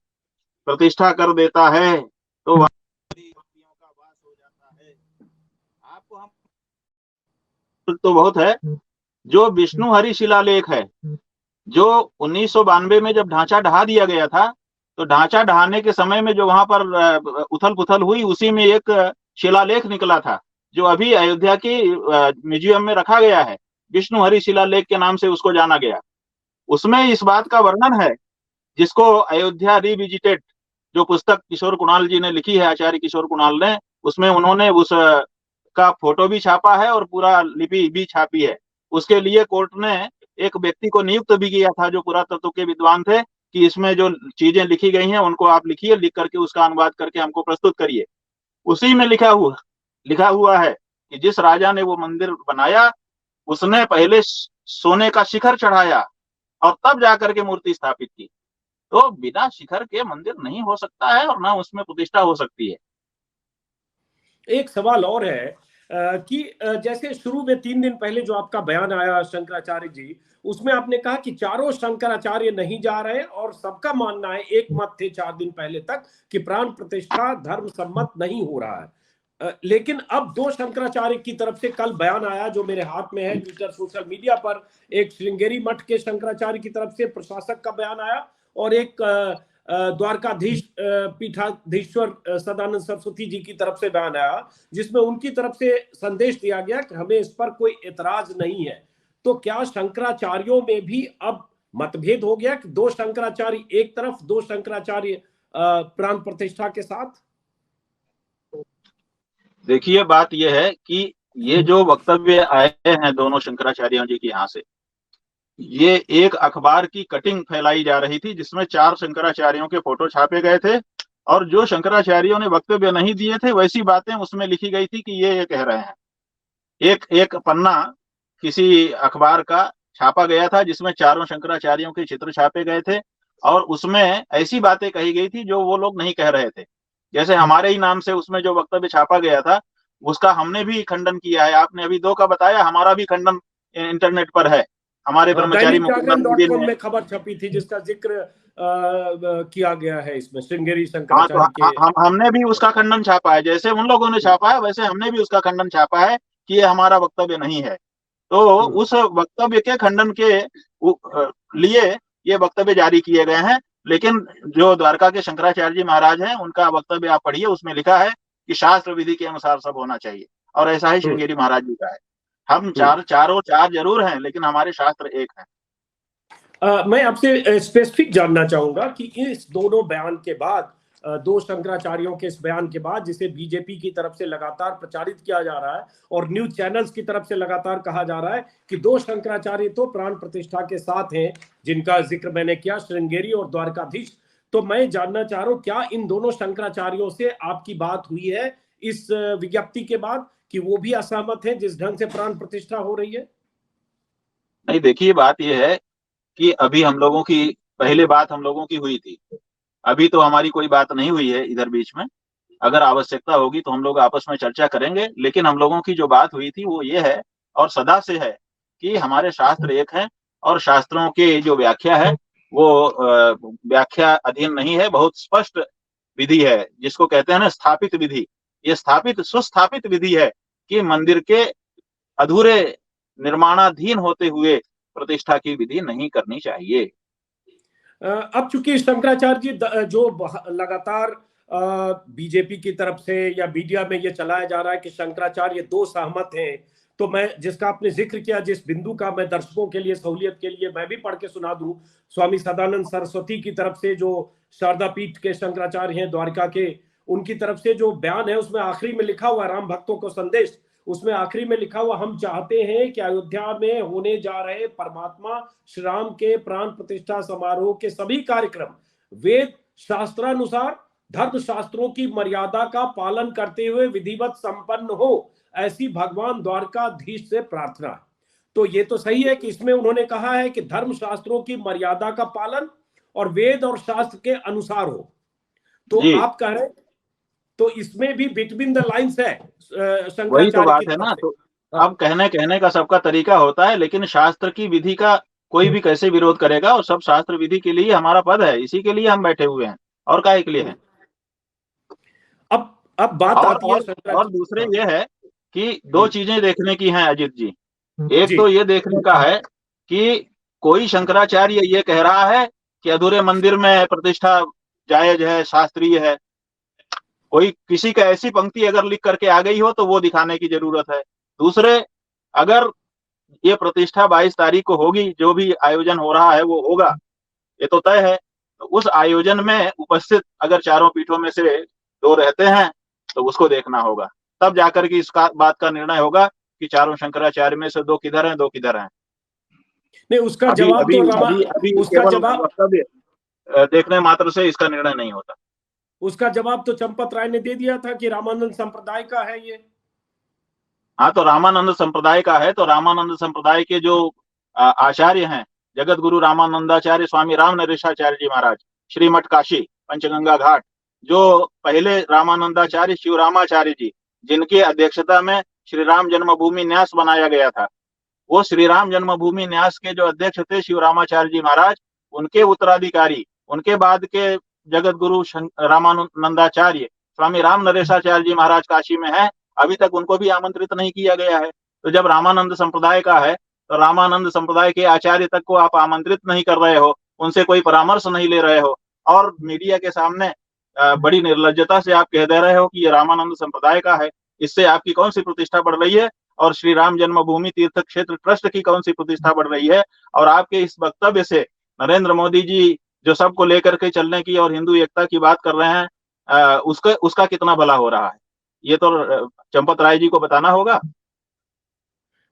प्रतिष्ठा कर देता है तो वहां व्यक्तियों का वास हो जाता है। आपको हम तो बहुत है, जो विष्णु हरि शिलालेख है, जो 1992 में जब ढांचा ढहा दिया गया था, तो ढांचा ढहाने के समय में जो वहां पर उथल पुथल हुई, उसी में एक शिलालेख निकला था जो अभी अयोध्या की म्यूजियम में रखा गया है। विष्णु हरि शिलालेख के नाम से उसको जाना गया। उसमें इस बात का वर्णन है, जिसको अयोध्या रिविजिटेड, जो पुस्तक किशोर कुणाल जी ने लिखी है, आचार्य किशोर कुणाल ने, उसमें उन्होंने उस का फोटो भी छापा है और पूरा लिपि भी छापी है। उसके लिए कोर्ट ने एक व्यक्ति को नियुक्त भी किया था जो पुरातत्व के विद्वान थे, कि इसमें जो चीजें लिखी गई हैं उनको आप लिखिए, लिख करके उसका अनुवाद करके हमको प्रस्तुत करिए। उसी में लिखा हुआ है कि जिस राजा ने वो मंदिर बनाया, उसने पहले सोने का शिखर चढ़ाया और तब जाकर के मूर्ति स्थापित की। तो बिना शिखर के मंदिर नहीं हो सकता है और ना उसमें प्रतिष्ठा हो सकती है। एक सवाल और है कि जैसे शुरू में 3 दिन पहले जो आपका बयान आया शंकराचार्य जी, उसमें आपने कहा कि चारों शंकराचार्य नहीं जा रहे, और सबका मानना है, एक मत थे 4 दिन पहले तक, कि प्राण प्रतिष्ठा धर्म सम्मत नहीं हो रहा है। लेकिन अब 2 शंकराचार्य की तरफ से कल बयान आया, जो मेरे हाथ में है, ट्विटर सोशल मीडिया पर। एक श्रृंगेरी मठ के शंकराचार्य की तरफ से प्रशासक का बयान आया, और एक द्वारकाधीश पीठाधीश्वर सदानंद सरस्वती जी की तरफ से बयान आया, जिसमें उनकी तरफ से संदेश दिया गया कि हमें इस पर कोई एतराज नहीं है। तो क्या शंकराचार्यों में भी अब मतभेद हो गया कि 2 शंकराचार्य एक तरफ, 2 शंकराचार्य प्राण प्रतिष्ठा के साथ? देखिए, बात यह है कि ये जो वक्तव्य आए हैं दोनों शंकराचार्यों जी के यहाँ से, ये एक अखबार की कटिंग फैलाई जा रही थी जिसमें 4 शंकराचार्यों के फोटो छापे गए थे, और जो शंकराचार्यों ने वक्तव्य नहीं दिए थे वैसी बातें उसमें लिखी गई थी कि ये कह रहे हैं। एक एक पन्ना किसी अखबार का छापा गया था जिसमें चारों शंकराचार्यों के चित्र छापे गए थे, और उसमें ऐसी बातें कही गई थी जो वो लोग नहीं कह रहे थे। जैसे हमारे ही नाम से उसमें जो वक्तव्य छापा गया था, उसका हमने भी खंडन किया है। आपने अभी 2 का बताया, हमारा भी खंडन इंटरनेट पर है। हमारे ब्रह्मचारी मुकुंदन मोदी दैनिकजागरण.com ने। में खबर छपी थी जिसका जिक्र किया गया है इसमें, श्रृंगेरी हाँ, शंकराचार्य के। तो हमने भी उसका खंडन छापा है, जैसे उन लोगों ने छापा है वैसे हमने भी उसका खंडन छापा है कि ये हमारा वक्तव्य नहीं है। तो उस वक्तव्य के खंडन के लिए ये वक्तव्य जारी किए गए हैं। लेकिन जो द्वारका के शंकराचार्य जी महाराज हैं उनका वक्तव्य आप पढ़िए, उसमें लिखा है कि शास्त्र विधि के अनुसार सब होना चाहिए, और ऐसा ही श्रृंगेरी महाराज जी का है। हम चारों चार जरूर हैं, लेकिन हमारे शास्त्र एक हैं। मैं आपसे स्पेसिफिक जानना चाहूंगा कि इस दोनों बयान के बाद, दो शंकराचार्यों के इस बयान के बाद, जिसे बीजेपी की तरफ से लगातार प्रचारित किया जा रहा है और न्यूज चैनल्स की तरफ से लगातार कहा जा रहा है कि दो शंकराचार्य तो प्राण प्रतिष्ठा के साथ हैं, जिनका जिक्र मैंने किया, श्रृंगेरी और द्वारकाधीश। तो मैं जानना चाह रहा हूं, क्या इन दोनों शंकराचार्यों से आपकी बात हुई है इस विज्ञप्ति के बाद कि वो भी असहमत हैं जिस ढंग से प्राण प्रतिष्ठा हो रही है? नहीं, देखिए बात यह है कि अभी हम लोगों की पहले बात हम लोगों की हुई थी, अभी तो हमारी कोई बात नहीं हुई है इधर बीच में। अगर आवश्यकता होगी तो हम लोग आपस में चर्चा करेंगे, लेकिन हम लोगों की जो बात हुई थी वो ये है और सदा से है कि हमारे शास्त्र एक हैं, और शास्त्रों की जो व्याख्या है वो व्याख्या अधीन नहीं है, बहुत स्पष्ट विधि है, जिसको कहते हैं ना स्थापित विधि। ये स्थापित सुस्थापित विधि है कि मंदिर के अधूरे निर्माणाधीन होते हुए प्रतिष्ठा की विधि नहीं करनी चाहिए। अब चूंकि शंकराचार्य जी जो लगातार बीजेपी की तरफ से या मीडिया में ये चलाया जा रहा है कि शंकराचार्य दो सहमत हैं, तो मैं जिसका आपने जिक्र किया, जिस बिंदु का मैं दर्शकों के लिए सहूलियत के लिए मैं भी पढ़ के सुना दूं, स्वामी सदानंद सरस्वती की तरफ से, जो शारदा पीठ के शंकराचार्य हैं द्वारका के, उनकी तरफ से जो बयान है उसमें आखिरी में लिखा हुआ, राम भक्तों को संदेश, उसमें आखिरी में लिखा हुआ, हम चाहते हैं कि अयोध्या में होने जा रहे परमात्मा श्री राम के प्राण प्रतिष्ठा समारोह के सभी कार्यक्रम वेद शास्त्रानुसार धर्म शास्त्रों की मर्यादा का पालन करते हुए विधिवत संपन्न हो, ऐसी भगवान द्वारकाधीश से प्रार्थना है। तो ये तो सही है कि इसमें उन्होंने कहा है कि धर्म शास्त्रों की मर्यादा का पालन और वेद और शास्त्र के अनुसार हो। तो आप कह रहे, तो इसमें भी बिटवीन द लाइंस है शंकराचार्य वही तो बात की है तरफ ना। से। तो अब कहने का सबका तरीका होता है, लेकिन शास्त्र की विधि का कोई भी कैसे विरोध करेगा, और सब शास्त्र विधि के लिए हमारा पद है, इसी के लिए हम बैठे हुए हैं, और काहे के लिए हैं। अब बात आती है और दूसरे ये है कि दो चीजें देखने की हैं अजीत जी। एक जी। तो ये देखने का है कि कोई शंकराचार्य ये कह रहा है कि अधूरे मंदिर में प्रतिष्ठा जायज है, शास्त्रीय है। कोई किसी का ऐसी पंक्ति अगर लिख करके आ गई हो तो वो दिखाने की जरूरत है। दूसरे, अगर ये प्रतिष्ठा 22 तारीख को होगी, जो भी आयोजन हो रहा है वो होगा, ये तो तय है। तो उस आयोजन में उपस्थित अगर चारों पीठों में से दो रहते हैं तो उसको देखना होगा, तब जाकर के इस बात का निर्णय होगा कि चारों शंकराचार्य में से दो किधर हैं, दो किधर हैं। नहीं, उसका अभी जवाब अभी तो अभी अभी उसका केवल जवाब वक्तव्य देखने मात्र से इसका निर्णय नहीं होता। उसका जवाब तो चंपत राय ने दे दिया था कि रामानंद संप्रदाय का है ये। हाँ, तो रामानंद संप्रदाय का है, तो रामानंद संप्रदाय के जो आचार्य हैं, जगत गुरु रामानंदाचार्य स्वामी राम नरेशाचार्य जी महाराज, श्रीमठ काशी पंचगंगा घाट, जो पहले रामानंदाचार्य शिवरामाचार्य जी, जिनकी अध्यक्षता में श्री राम जन्मभूमि न्यास बनाया गया था, वो श्री राम जन्मभूमि न्यास के जो अध्यक्ष थे शिवरामाचार्य जी महाराज, उनके उत्तराधिकारी, उनके बाद के जगत गुरु रामानंदाचार्य स्वामी राम नरेशाचार्य जी महाराज काशी में है, अभी तक उनको भी आमंत्रित नहीं किया गया है। तो जब रामानंद संप्रदाय का है तो रामानंद संप्रदाय के आचार्य तक को आप आमंत्रित नहीं कर रहे हो, उनसे कोई परामर्श नहीं ले रहे हो, और मीडिया के सामने बड़ी निर्लज्जता से आप कह दे रहे हो कि ये रामानंद संप्रदाय का है। इससे आपकी कौन सी प्रतिष्ठा बढ़ रही है, और श्री राम जन्मभूमि तीर्थ क्षेत्र ट्रस्ट की कौन सी प्रतिष्ठा बढ़ रही है। और आपके इस वक्तव्य से नरेंद्र मोदी जी जो सबको लेकर के चलने की और हिंदू एकता की बात कर रहे हैं, उसका कितना भला हो रहा है, ये तो चंपत राय जी को बताना होगा।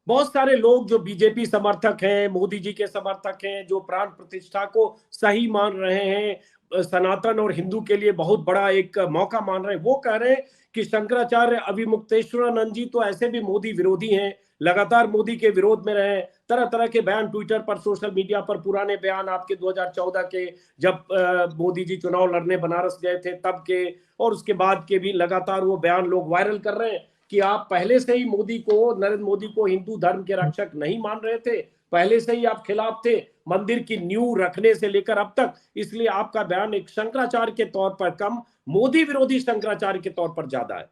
बहुत सारे लोग जो बीजेपी समर्थक हैं, मोदी जी के समर्थक हैं, जो प्राण प्रतिष्ठा को सही मान रहे हैं, सनातन और हिंदू के लिए बहुत बड़ा एक मौका मान रहे हैं, वो कह रहे हैं कि शंकराचार्य अभिमुक्तेश्वरानंद जी तो ऐसे भी मोदी विरोधी हैं, लगातार मोदी के विरोध में रहे, तरह तरह के बयान ट्विटर पर, सोशल मीडिया पर, पुराने बयान आपके 2014 के, जब मोदी जी चुनाव लड़ने बनारस गए थे तब के, और उसके बाद के भी लगातार वो बयान लोग वायरल कर रहे हैं कि आप पहले से ही नरेंद्र मोदी को हिंदू धर्म के रक्षक नहीं मान रहे थे, पहले से ही आप खिलाफ थे मंदिर की नींव रखने से लेकर अब तक, इसलिए आपका बयान एक शंकराचार्य के तौर पर कम, मोदी विरोधी शंकराचार्य के तौर पर ज्यादा है?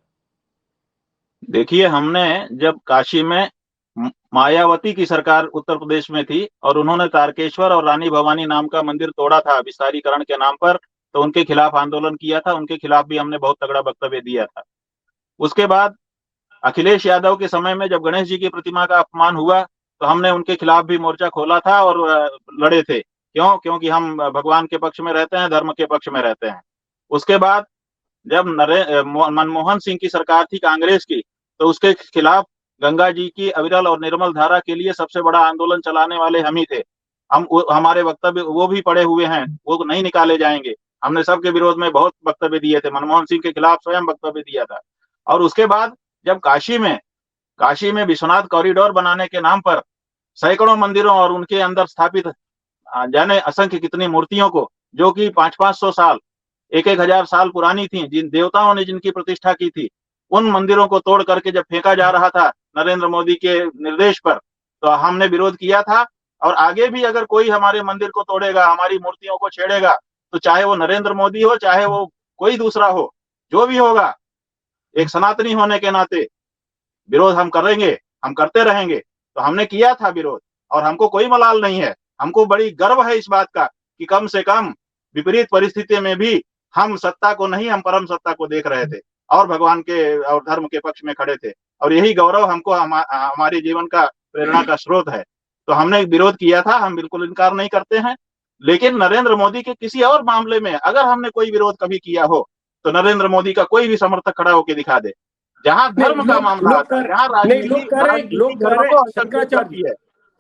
देखिए, हमने जब काशी में मायावती की सरकार उत्तर प्रदेश में थी और उन्होंने तारकेश्वर और रानी भवानी नाम का मंदिर तोड़ा था विस्तारीकरण के नाम पर, तो उनके खिलाफ आंदोलन किया था, उनके खिलाफ भी हमने बहुत तगड़ा वक्तव्य दिया था। उसके बाद अखिलेश यादव के समय में जब गणेश जी की प्रतिमा का अपमान हुआ तो हमने उनके खिलाफ भी मोर्चा खोला था और लड़े थे। क्योंकि हम भगवान के पक्ष में रहते हैं, धर्म के पक्ष में रहते हैं। उसके बाद जब मनमोहन सिंह की सरकार थी कांग्रेस की, तो उसके खिलाफ गंगा जी की अविरल और निर्मल धारा के लिए सबसे बड़ा आंदोलन चलाने वाले हम ही थे। हमारे वक्तव्य वो भी पड़े हुए हैं, वो नहीं निकाले जाएंगे। हमने सबके विरोध में बहुत वक्तव्य दिए थे, मनमोहन सिंह के खिलाफ स्वयं वक्तव्य दिया था। और उसके बाद जब काशी में विश्वनाथ कॉरिडोर बनाने के नाम पर सैकड़ों मंदिरों और उनके अंदर स्थापित जाने असंख्य कितनी मूर्तियों को, जो कि 500-500 साल 1,000 साल पुरानी थी, जिन देवताओं ने जिनकी प्रतिष्ठा की थी, उन मंदिरों को तोड़ करके जब फेंका जा रहा था नरेंद्र मोदी के निर्देश पर, तो हमने विरोध किया था। और आगे भी अगर कोई हमारे मंदिर को तोड़ेगा, हमारी मूर्तियों को छेड़ेगा, तो चाहे वो नरेंद्र मोदी हो, चाहे वो कोई दूसरा हो, जो भी होगा, एक सनातनी होने के नाते विरोध हम करेंगे, हम करते रहेंगे। तो हमने किया था विरोध और हमको कोई मलाल नहीं है। हमको बड़ी गर्व है इस बात का कि कम से कम विपरीत परिस्थिति में भी हम सत्ता को नहीं, हम परम सत्ता को देख रहे थे और भगवान के और धर्म के पक्ष में खड़े थे। और यही गौरव हमको हमारे जीवन का प्रेरणा का स्रोत है। तो हमने विरोध किया था, हम बिल्कुल इनकार नहीं करते हैं। लेकिन नरेंद्र मोदी के किसी और मामले में अगर हमने कोई विरोध कभी किया हो, तो नरेंद्र मोदी का कोई भी समर्थक खड़ा होकर दिखा दे। जहां धर्म का मामला आता है, जहां राजनीति धर्म को हस्तक्षेप करती है।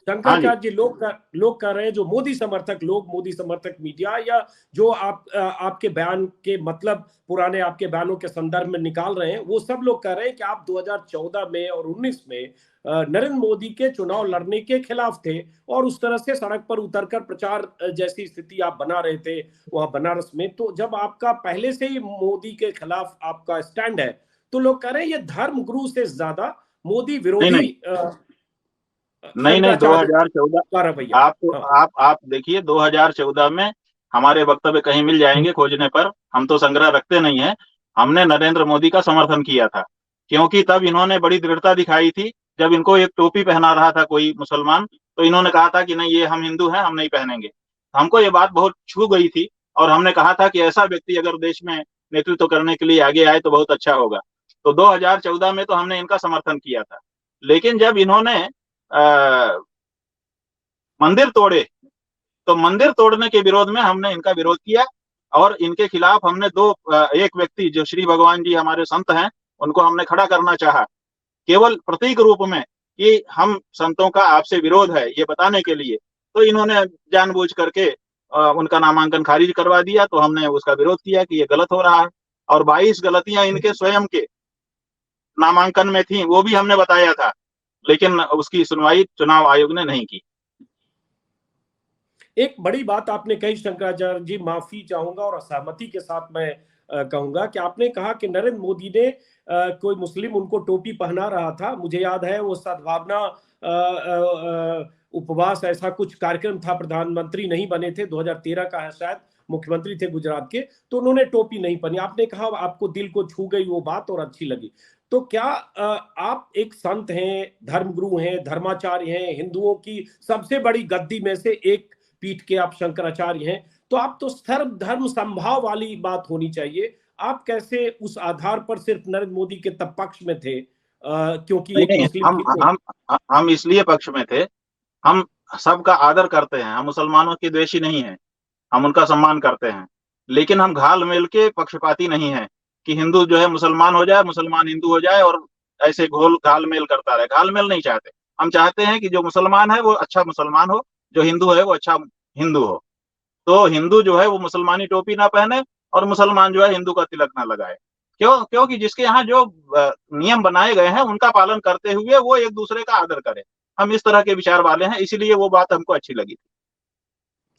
शंकराचार्य जी, लोग कह रहे हैं, जो मोदी समर्थक मीडिया या जो आपके बयान के मतलब पुराने आपके बयानों के संदर्भ में निकाल रहे हैं, वो सब लोग कह रहे हैं कि आप 2014 में और 19 में नरेंद्र मोदी के चुनाव लड़ने के खिलाफ थे और उस तरह से सड़क पर उतरकर प्रचार जैसी स्थिति आप बना रहे थे वहां बनारस में। तो जब आपका पहले से ही मोदी के खिलाफ आपका स्टैंड है, तो लोग कह रहे हैं ये धर्म गुरु से ज्यादा मोदी विरोधी नहीं 2014 आप देखिए, 2014 में हमारे वक्तव्य कहीं मिल जाएंगे खोजने पर, हम तो संग्रह रखते नहीं है। हमने नरेंद्र मोदी का समर्थन किया था, क्योंकि तब इन्होंने बड़ी दृढ़ता दिखाई थी। जब इनको एक टोपी पहना रहा था कोई मुसलमान, तो इन्होंने कहा था कि नहीं, ये हम हिंदू हैं, हम नहीं पहनेंगे। हमको ये बात बहुत छू गई थी और हमने कहा था कि ऐसा व्यक्ति अगर देश में नेतृत्व करने के लिए आगे आए तो बहुत अच्छा होगा। तो 2014 में तो हमने इनका समर्थन किया था। लेकिन जब इन्होंने मंदिर तोड़े, तो मंदिर तोड़ने के विरोध में हमने इनका विरोध किया और इनके खिलाफ हमने एक व्यक्ति जो श्री भगवान जी हमारे संत हैं, उनको हमने खड़ा करना चाहा, केवल प्रतीक रूप में कि हम संतों का आपसे विरोध है, ये बताने के लिए। तो इन्होंने जानबूझ करके उनका नामांकन खारिज करवा दिया। तो हमने उसका विरोध किया कि ये गलत हो रहा है, और 22 गलतियां इनके स्वयं के नामांकन में थी, वो भी हमने बताया था, लेकिन उसकी सुनवाई चुनाव आयोग ने नहीं की। एक बड़ी बात आपने कही शंकराचार्य जी, माफी चाहूंगा और असहमति के साथ मैं कहूंगा कि आपने कहा कि नरेंद्र मोदी ने कोई मुस्लिम उनको टोपी पहना रहा था। मुझे याद है वो सद्भावना उपवास ऐसा कुछ कार्यक्रम था, प्रधानमंत्री नहीं बने थे, 2013 का है शायद, मुख्यमंत्री थे गुजरात के, तो उन्होंने टोपी नहीं पहनी। आपने कहा आपको दिल को छू गई वो बात और अच्छी लगी। तो क्या आप एक संत हैं, धर्मगुरु हैं, धर्माचार्य हैं, हिंदुओं की सबसे बड़ी गद्दी में से एक पीठ के आप शंकराचार्य हैं, तो आप तो सर्व धर्म संभाव वाली बात होनी चाहिए। आप कैसे उस आधार पर सिर्फ नरेंद्र मोदी के तब पक्ष में थे क्योंकि एक मुस्लिम हम इसलिए पक्ष में थे, हम सबका आदर करते हैं, हम मुसलमानों के द्वेषी नहीं हैं, हम उनका सम्मान करते हैं। लेकिन हम घाल मेल के पक्षपाती नहीं हैं कि हिंदू जो है मुसलमान हो जाए, मुसलमान हिंदू हो जाए और ऐसे घाल मेल करता रहे। घाल मेल नहीं चाहते। हम चाहते हैं कि जो मुसलमान है वो अच्छा मुसलमान हो, जो हिंदू है वो अच्छा हिंदू हो। तो हिंदू जो है वो मुसलमानी टोपी ना पहने और मुसलमान जो है हिंदू का तिलक ना लगाए। क्योंकि जिसके यहाँ जो नियम बनाए गए हैं उनका पालन करते हुए वो एक दूसरे का आदर करे। हम इस तरह के विचार वाले हैं, इसीलिए वो बात हमको अच्छी लगी थी।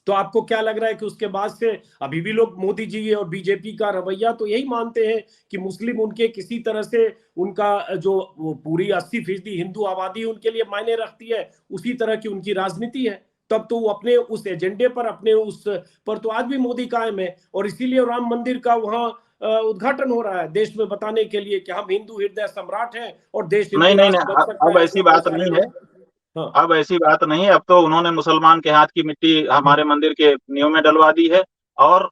तो आपको क्या लग रहा है कि उसके बाद से अभी भी लोग मोदी जी और बीजेपी का रवैया तो यही मानते हैं कि मुस्लिम उनके किसी तरह से उनका जो पूरी 80% हिंदू आबादी उनके लिए मायने रखती है, उसी तरह की उनकी राजनीति है। तब तो वो अपने उस एजेंडे पर, अपने उस पर तो आज भी मोदी कायम है, और इसीलिए राम मंदिर का वहां उद्घाटन हो रहा है, देश में बताने के लिए कि हम हिंदू हृदय सम्राट हैं और देश हिंदू नहीं नहीं राष्ट्र बन नहीं, सकता अब है, ऐसी ऐसा बहुत बात सारे नहीं है। लोग। हाँ। अब ऐसी बात नहीं है। अब तो उन्होंने मुसलमान के हाथ की मिट्टी हमारे मंदिर के नींव में डलवा दी है, और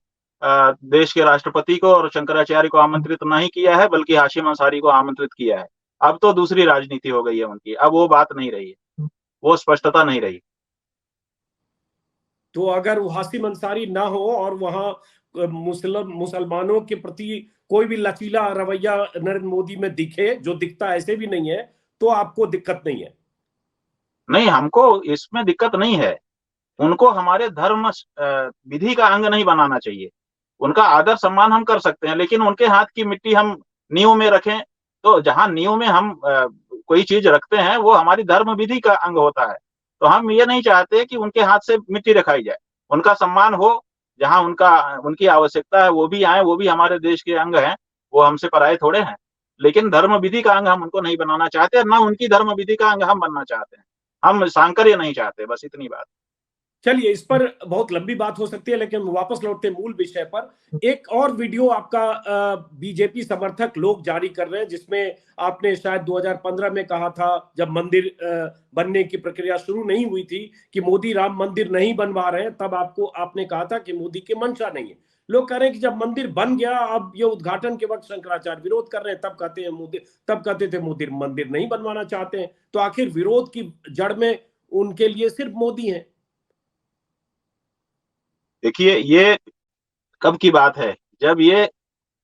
देश के राष्ट्रपति को और शंकराचार्य को आमंत्रित नहीं किया है, बल्कि हाशिम अंसारी को आमंत्रित किया है। अब तो दूसरी राजनीति हो गई है उनकी, अब वो बात नहीं रही है, वो स्पष्टता नहीं रही। तो अगर वो हाशिम अंसारी ना हो और वहां मुसलमानों के प्रति कोई भी लचीला रवैया नरेंद्र मोदी में दिखे, जो दिखता ऐसे भी नहीं है, तो आपको दिक्कत नहीं है? नहीं, हमको इसमें दिक्कत नहीं है। उनको हमारे धर्म विधि का अंग नहीं बनाना चाहिए। उनका आदर सम्मान हम कर सकते हैं, लेकिन उनके हाथ की मिट्टी हम नींव में रखें, तो जहां नींव में हम कोई चीज रखते हैं वो हमारी धर्म विधि का अंग होता है। तो हम ये नहीं चाहते कि उनके हाथ से मिट्टी रखाई जाए। उनका सम्मान हो, जहां उनकी आवश्यकता है वो भी आए, वो भी हमारे देश के अंग हैं, वो हमसे पराये थोड़े हैं। लेकिन धर्म विधि का अंग हम उनको नहीं बनाना चाहते, ना उनकी धर्म विधि का अंग हम बनना चाहते हैं। हम सांकर्य नहीं चाहते, बस इतनी बात। चलिए, इस पर बहुत लंबी बात हो सकती है, लेकिन वापस लौटते मूल विषय पर। एक और वीडियो आपका बीजेपी समर्थक लोग जारी कर रहे हैं, जिसमें आपने शायद 2015 में कहा था, जब मंदिर बनने की प्रक्रिया शुरू नहीं हुई थी, कि मोदी राम मंदिर नहीं बनवा रहे हैं, तब आपने कहा था कि मोदी की मंशा नहीं है। लोग कह रहे हैं कि जब मंदिर बन गया, अब ये उद्घाटन के वक्त शंकराचार्य विरोध कर रहे हैं, तब कहते थे मोदी मंदिर नहीं बनवाना चाहते हैं। तो आखिर विरोध की जड़ में उनके लिए सिर्फ मोदी है? देखिए, ये कब की बात है, जब ये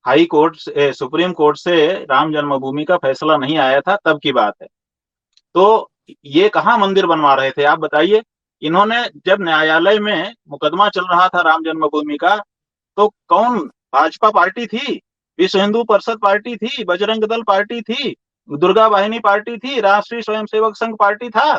हाई कोर्ट से, सुप्रीम कोर्ट से राम जन्मभूमि का फैसला नहीं आया था, तब की बात है। तो ये कहाँ मंदिर बनवा रहे थे, आप बताइए। इन्होंने जब न्यायालय में मुकदमा चल रहा था राम जन्मभूमि का, तो कौन, भाजपा पार्टी थी, विश्व हिंदू परिषद पार्टी थी, बजरंग दल पार्टी थी, दुर्गा वाहिनी पार्टी थी, राष्ट्रीय स्वयंसेवक संघ पार्टी था,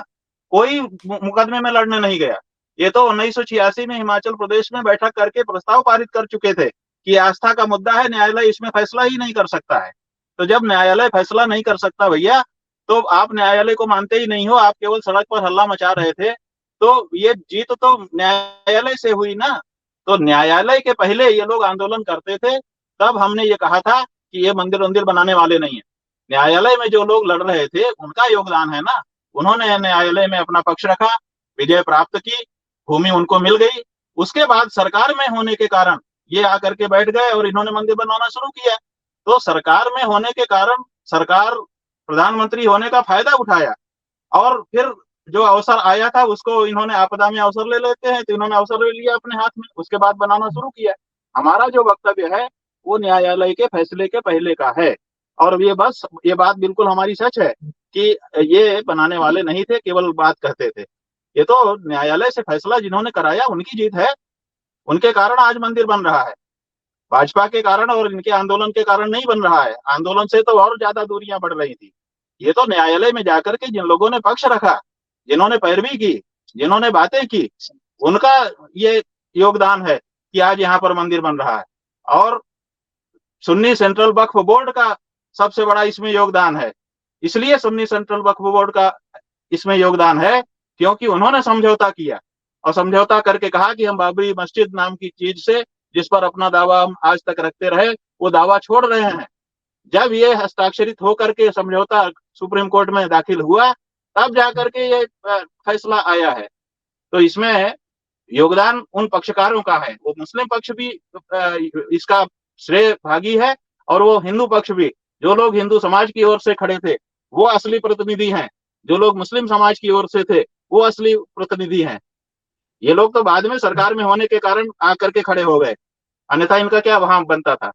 कोई मुकदमे में लड़ने नहीं गया। ये तो 1986 में हिमाचल प्रदेश में बैठक करके प्रस्ताव पारित कर चुके थे कि आस्था का मुद्दा है, न्यायालय इसमें फैसला ही नहीं कर सकता है। तो जब न्यायालय फैसला नहीं कर सकता भैया, तो आप न्यायालय को मानते ही नहीं हो, आप केवल सड़क पर हल्ला मचा रहे थे। तो ये जीत तो न्यायालय से हुई ना। तो न्यायालय के पहले ये लोग आंदोलन करते थे, तब हमने ये कहा था कि ये मंदिर बनाने वाले नहीं है। न्यायालय में जो लोग लड़ रहे थे उनका योगदान है ना, उन्होंने न्यायालय में अपना पक्ष रखा, विजय प्राप्त की, भूमि उनको मिल गई। उसके बाद सरकार में होने के कारण ये आकर के बैठ गए और इन्होंने मंदिर बनवाना शुरू किया। तो सरकार में होने के कारण सरकार प्रधानमंत्री होने का फायदा उठाया, और फिर जो अवसर आया था उसको इन्होंने आपदा में अवसर ले लेते हैं, तो इन्होंने अवसर ले लिया अपने हाथ में, उसके बाद बनाना शुरू किया। हमारा जो वक्तव्य है वो न्यायालय के फैसले के पहले का है, और ये बात बिल्कुल हमारी सच है कि ये बनाने वाले नहीं थे, केवल बात कहते थे। ये तो न्यायालय से फैसला जिन्होंने कराया उनकी जीत है, उनके कारण आज मंदिर बन रहा है। भाजपा के कारण और इनके आंदोलन के कारण नहीं बन रहा है, आंदोलन से तो और ज्यादा दूरियां बढ़ रही थी। ये तो न्यायालय में जाकर के जिन लोगों ने पक्ष रखा, जिन्होंने पैरवी की, जिन्होंने बातें की, उनका ये योगदान है कि आज यहाँ पर मंदिर बन रहा है। और सुन्नी सेंट्रल वक्फ बोर्ड का सबसे बड़ा इसमें योगदान है। इसलिए सुन्नी सेंट्रल वक्फ बोर्ड का इसमें योगदान है क्योंकि उन्होंने समझौता किया, और समझौता करके कहा कि हम बाबरी मस्जिद नाम की चीज से, जिस पर अपना दावा हम आज तक रखते रहे, वो दावा छोड़ रहे हैं। जब ये हस्ताक्षरित होकर के समझौता सुप्रीम कोर्ट में दाखिल हुआ, तब जाकर के ये फैसला आया है। तो इसमें योगदान उन पक्षकारों का है, वो मुस्लिम पक्ष भी इसका श्रेय भागी है, और वो हिंदू पक्ष भी, जो लोग हिंदू समाज की ओर से खड़े थे वो असली प्रतिनिधि हैं, जो लोग मुस्लिम समाज की ओर से थे वो असली प्रतिनिधि हैं। ये लोग तो बाद में सरकार में होने के कारण आकर के खड़े हो गए, अन्यथा इनका क्या वहां बनता था।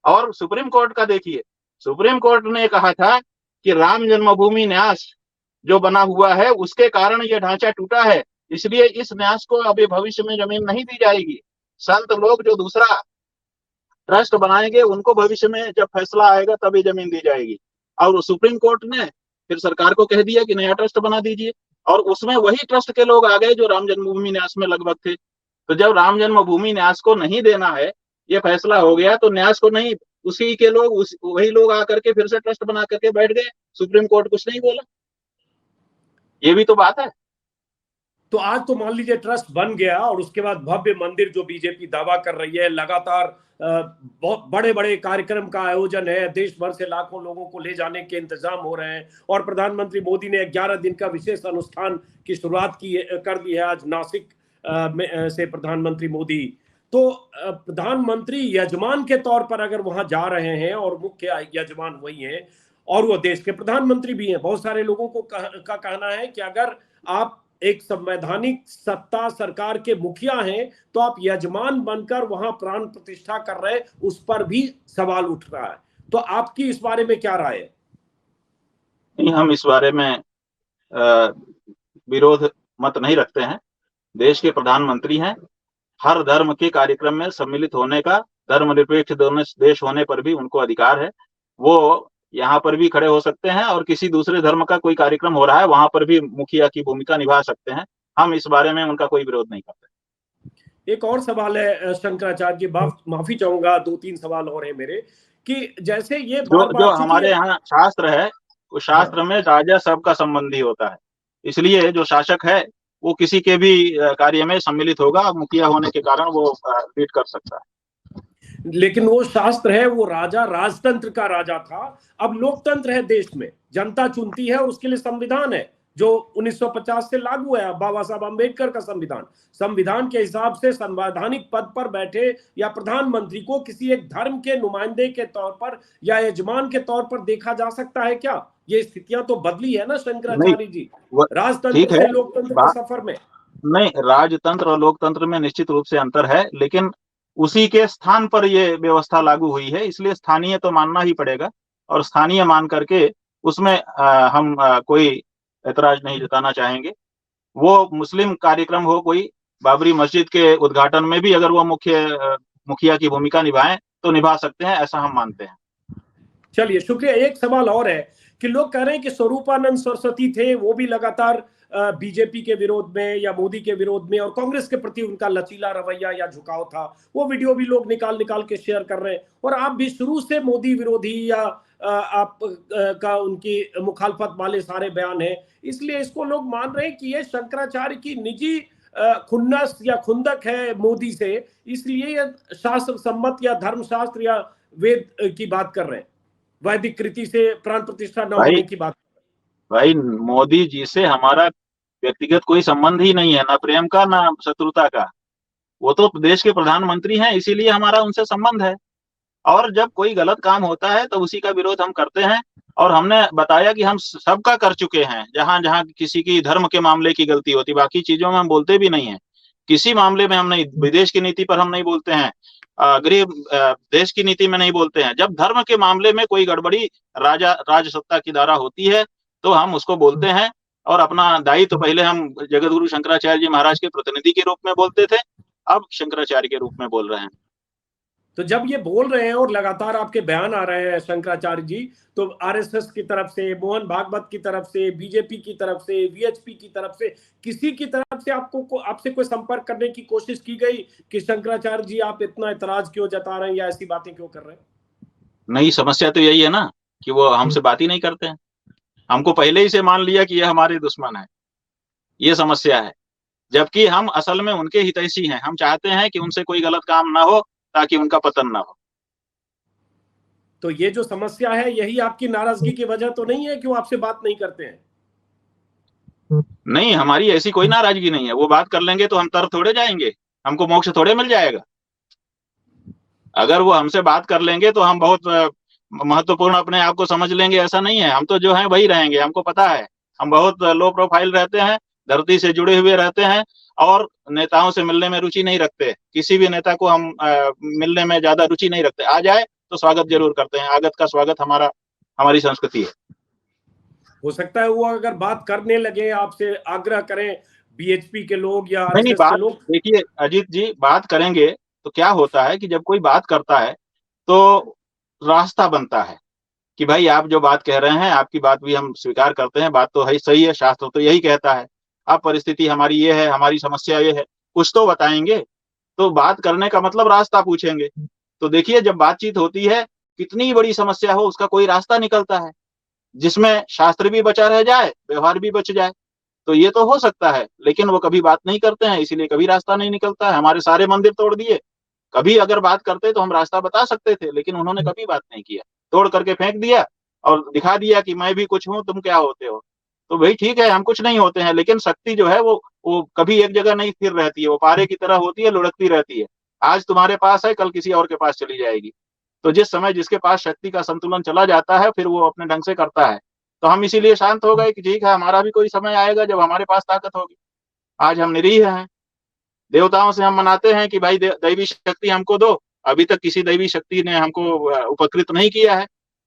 और सुप्रीम कोर्ट का देखिए, सुप्रीम कोर्ट ने कहा था कि राम जन्मभूमि न्यास जो बना हुआ है उसके कारण ये ढांचा टूटा है, इसलिए इस न्यास को अभी भविष्य में जमीन नहीं दी जाएगी। संत लोग जो दूसरा ट्रस्ट बनाएंगे उनको भविष्य में जब फैसला आएगा तभी जमीन दी जाएगी। और सुप्रीम कोर्ट ने फिर सरकार को कह दिया कि नया ट्रस्ट बना दीजिए, और उसमें वही ट्रस्ट के लोग आ गए जो राम जन्मभूमि न्यास में लगभग थे। तो जब राम जन्मभूमि न्यास को नहीं देना है, ये फैसला हो गया, तो न्यास को नहीं, उसी के लोग वही लोग आकर के फिर से ट्रस्ट बना करके बैठ गए, सुप्रीम कोर्ट कुछ नहीं बोला। ये भी तो बात है। तो आज तो मान लीजिए ट्रस्ट बन गया और उसके बाद भव्य मंदिर जो बीजेपी दावा कर रही है, लगातार बहुत बड़े बड़े कार्यक्रम का आयोजन है, देश भर से लाखों लोगों को ले जाने के इंतजाम हो रहे हैं और प्रधानमंत्री मोदी ने 11 दिन का विशेष अनुष्ठान की शुरुआत कर दी है आज नासिक से प्रधानमंत्री मोदी। तो प्रधानमंत्री यजमान के तौर पर अगर वहां जा रहे हैं और मुख्य यजमान वही हैं और वो देश के प्रधानमंत्री भी हैं, बहुत सारे लोगों को का कहना है कि अगर आप एक संवैधानिक सत्ता सरकार के मुखिया हैं तो आप यजमान बनकर वहां प्राण प्रतिष्ठा कर रहे, उस पर भी सवाल उठ रहा है। तो आपकी इस बारे में क्या राय है? नहीं, हम इस बारे में विरोध मत नहीं रखते हैं। देश के प्रधानमंत्री हैं, हर धर्म के कार्यक्रम में सम्मिलित होने का धर्मनिरपेक्ष देश होने पर भी उनको अधिकार है। वो यहाँ पर भी खड़े हो सकते हैं और किसी दूसरे धर्म का कोई कार्यक्रम हो रहा है वहां पर भी मुखिया की भूमिका निभा सकते हैं। हम इस बारे में उनका कोई विरोध नहीं करते। एक और सवाल है शंकराचार्य जी, माफी चाहूंगा, 2-3 सवाल और है मेरे, कि जैसे ये जो हमारे यहाँ शास्त्र है, वो शास्त्र में राजा सबका संबंधी होता है, इसलिए जो शासक है वो किसी के भी कार्य में सम्मिलित होगा, मुखिया होने के कारण वो लीड कर सकता है। लेकिन वो शास्त्र है, वो राजा राजतंत्र का राजा था, अब लोकतंत्र है, देश में जनता चुनती है और उसके लिए संविधान है जो 1950 से लागू है, बाबा साहब अम्बेडकर का संविधान। संविधान के हिसाब से संवैधानिक पद पर बैठे या प्रधानमंत्री को किसी एक धर्म के नुमाइंदे के तौर पर या यजमान के तौर पर देखा जा सकता है क्या? ये स्थितियां तो बदली है ना शंकराचार्य जी, राजतंत्र से लोकतंत्र के सफर में। नहीं, राजतंत्र और लोकतंत्र में निश्चित रूप से अंतर है, लेकिन उसी के स्थान पर ये व्यवस्था लागू हुई है, इसलिए स्थानीय तो मानना ही पड़ेगा और स्थानीय मान करके उसमें हम कोई ऐतराज नहीं जताना चाहेंगे। वो मुस्लिम कार्यक्रम हो, कोई बाबरी मस्जिद के उद्घाटन में भी अगर वो मुखिया की भूमिका निभाएं तो निभा सकते हैं, ऐसा हम मानते हैं। चलिए, शुक्रिया। एक सवाल और है कि लोग कह रहे हैं कि स्वरूपानंद सरस्वती थे, वो भी लगातार बीजेपी के विरोध में या मोदी के विरोध में और कांग्रेस के प्रति उनका लचीला रवैया या झुकाव था, वो वीडियो भी लोग निकाल के शेयर कर रहे हैं और आप भी शुरू से मोदी विरोधी या आप का उनकी मुखालफत वाले सारे बयान है, इसलिए इसको लोग मान रहे हैं कि ये शंकराचार्य की निजी खुन्नस या खुंदक है मोदी से, इसलिए ये शास्त्र सम्मत या धर्मशास्त्र या वेद की बात कर रहे हैं, वैदिक कृति से प्राण प्रतिष्ठा न होने की बात। भाई, मोदी जी से हमारा व्यक्तिगत कोई संबंध ही नहीं है, ना प्रेम का ना शत्रुता का। वो तो देश के प्रधानमंत्री हैं, इसीलिए हमारा उनसे संबंध है। और जब कोई गलत काम होता है तो उसी का विरोध हम करते हैं और हमने बताया कि हम सबका कर चुके हैं। जहां जहां किसी की धर्म के मामले की गलती होती, बाकी चीजों में हम बोलते भी नहीं है। किसी मामले में हम नहीं, विदेश की नीति पर हम नहीं बोलते हैं, गृह देश की नीति में नहीं बोलते हैं। जब धर्म के मामले में कोई गड़बड़ी राजसत्ता की धारा होती है तो हम उसको बोलते हैं और अपना दायित्व तो पहले हम जगतगुरु शंकराचार्य जी महाराज के प्रतिनिधि के रूप में बोलते थे, अब शंकराचार्य के रूप में बोल रहे हैं। तो जब ये बोल रहे हैं और लगातार आपके बयान आ रहे हैं शंकराचार्य जी, तो आरएसएस की तरफ से, मोहन भागवत की तरफ से, बीजेपी की तरफ से, वीएचपी की तरफ से, किसी की तरफ से आपसे कोई संपर्क करने की कोशिश की गई कि शंकराचार्य जी आप इतना एतराज क्यों जता रहे हैं या ऐसी बातें क्यों कर रहे हैं? नहीं, समस्या तो यही है ना कि वो हमसे बात ही नहीं करते हैं। हमको पहले ही से मान लिया कि ये हमारे दुश्मन है, ये समस्या है। जबकि हम असल में उनके हितैषी हैं, हम चाहते हैं कि उनसे कोई गलत काम ना हो ताकि उनका पतन ना हो। तो ये जो समस्या है, यही आपकी नाराजगी की वजह तो नहीं है कि वो आपसे बात नहीं करते हैं? नहीं, हमारी ऐसी कोई नाराजगी नहीं है। वो बात कर लेंगे तो हम तर थोड़े जाएंगे, हमको मोक्ष थोड़े मिल जाएगा। अगर वो हमसे बात कर लेंगे तो हम बहुत महत्वपूर्ण अपने आप को समझ लेंगे, ऐसा नहीं है। हम तो जो है वही रहेंगे, हमको पता है। हम बहुत लो प्रोफाइल रहते हैं, धरती से जुड़े हुए रहते हैं और नेताओं से मिलने में रुचि नहीं रखते। किसी भी नेता को हम मिलने में ज्यादा रुचि नहीं रखते। आ जाए तो स्वागत जरूर करते हैं, आगत का स्वागत हमारी संस्कृति है। हो सकता है वो अगर बात करने लगे, आपसे आग्रह करें बीएचपी के लोग या नहीं, बात देखिए अजीत जी, बात करेंगे तो क्या होता है कि जब कोई बात करता है तो रास्ता बनता है कि भाई आप जो बात कह रहे हैं, आपकी बात भी हम स्वीकार करते हैं, बात तो है सही है, शास्त्र तो यही कहता है। अब परिस्थिति हमारी ये है, हमारी समस्या ये है, कुछ तो बताएंगे। तो बात करने का मतलब रास्ता पूछेंगे। तो देखिए, जब बातचीत होती है, कितनी बड़ी समस्या हो उसका कोई रास्ता निकलता है, जिसमें शास्त्र भी बचा रह जाए, व्यवहार भी बच जाए। तो ये तो हो सकता है, लेकिन वो कभी बात नहीं करते हैं, इसीलिए कभी रास्ता नहीं निकलता है। हमारे सारे मंदिर तोड़ दिए। कभी अगर बात करते तो हम रास्ता बता सकते थे, लेकिन उन्होंने कभी बात नहीं किया, तोड़ करके फेंक दिया और दिखा दिया कि मैं भी कुछ हूं, तुम क्या होते हो। तो भाई ठीक है, हम कुछ नहीं होते हैं, लेकिन शक्ति जो है वो कभी एक जगह नहीं स्थिर रहती है, वो पारे की तरह होती है, लुढ़कती रहती है। आज तुम्हारे पास है, कल किसी और के पास चली जाएगी। तो जिस समय जिसके पास शक्ति का संतुलन चला जाता है, फिर वो अपने ढंग से करता है। तो हम इसीलिए शांत हो गए कि ठीक है, हमारा भी कोई समय आएगा जब हमारे पास ताकत होगी। आज हम निरीह हैं। देवताओं से हम मनाते हैं कि भाई दैवी शक्ति हमको दो। अभी तक किसी दैवी शक्ति ने हमको उपकृत नहीं किया है।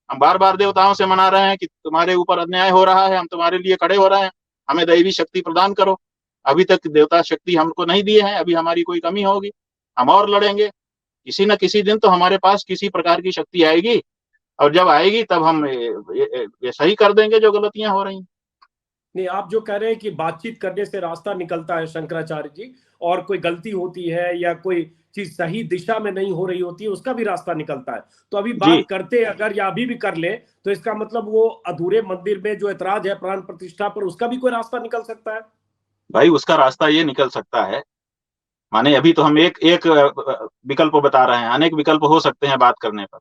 हम बार बार देवताओं से मना रहे हैं कि तुम्हारे ऊपर अन्याय हो रहा है, हम तुम्हारे लिए खड़े हो रहे हैं, हमें दैवी शक्ति प्रदान करो। अभी तक देवता शक्ति हमको नहीं दिए हैं, अभी हमारी कोई कमी होगी, हम और लड़ेंगे। किसी न किसी दिन तो हमारे पास किसी प्रकार की शक्ति आएगी, और जब आएगी तब हम ये सही कर देंगे जो गलतियां हो रही हैं। नहीं, आप जो कह रहे हैं कि बातचीत करने से रास्ता निकलता है शंकराचार्य जी, और कोई गलती होती है या कोई चीज सही दिशा में नहीं हो रही होती है उसका भी रास्ता निकलता है। तो अभी जी बात करते अगर या अभी भी कर ले तो इसका मतलब वो अधूरे मंदिर में जो ऐतराज है प्राण प्रतिष्ठा पर, उसका भी कोई रास्ता निकल सकता है। भाई, उसका रास्ता ये निकल सकता है, माने अभी तो हम एक एक विकल्प बता रहे हैं, अनेक विकल्प हो सकते हैं बात करने पर।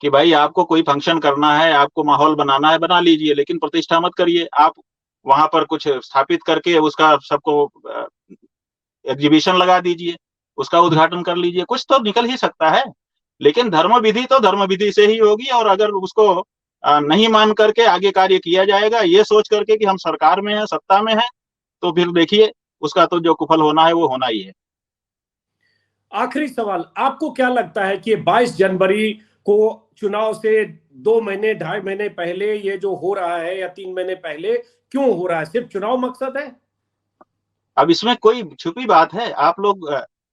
कि भाई आपको कोई फंक्शन करना है, आपको माहौल बनाना है, बना लीजिए, लेकिन प्रतिष्ठा मत करिए। आप वहां पर कुछ स्थापित करके उसका सबको एग्जीबिशन लगा दीजिए, उसका उद्घाटन कर लीजिए, कुछ तो निकल ही सकता है। लेकिन धर्म विधि तो धर्म विधि से ही होगी, और अगर उसको नहीं मान करके आगे कार्य किया जाएगा, ये सोच करके कि हम सरकार में है, सत्ता में है, तो फिर देखिए उसका तो जो कुफल होना है वो होना ही है। आखिरी सवाल, आपको क्या लगता है कि 22 जनवरी को चुनाव से 2 महीने 2.5 महीने पहले ये जो हो रहा है, या 3 महीने पहले, क्यों हो रहा है? सिर्फ चुनाव मकसद है? अब इसमें कोई छुपी बात है? आप लोग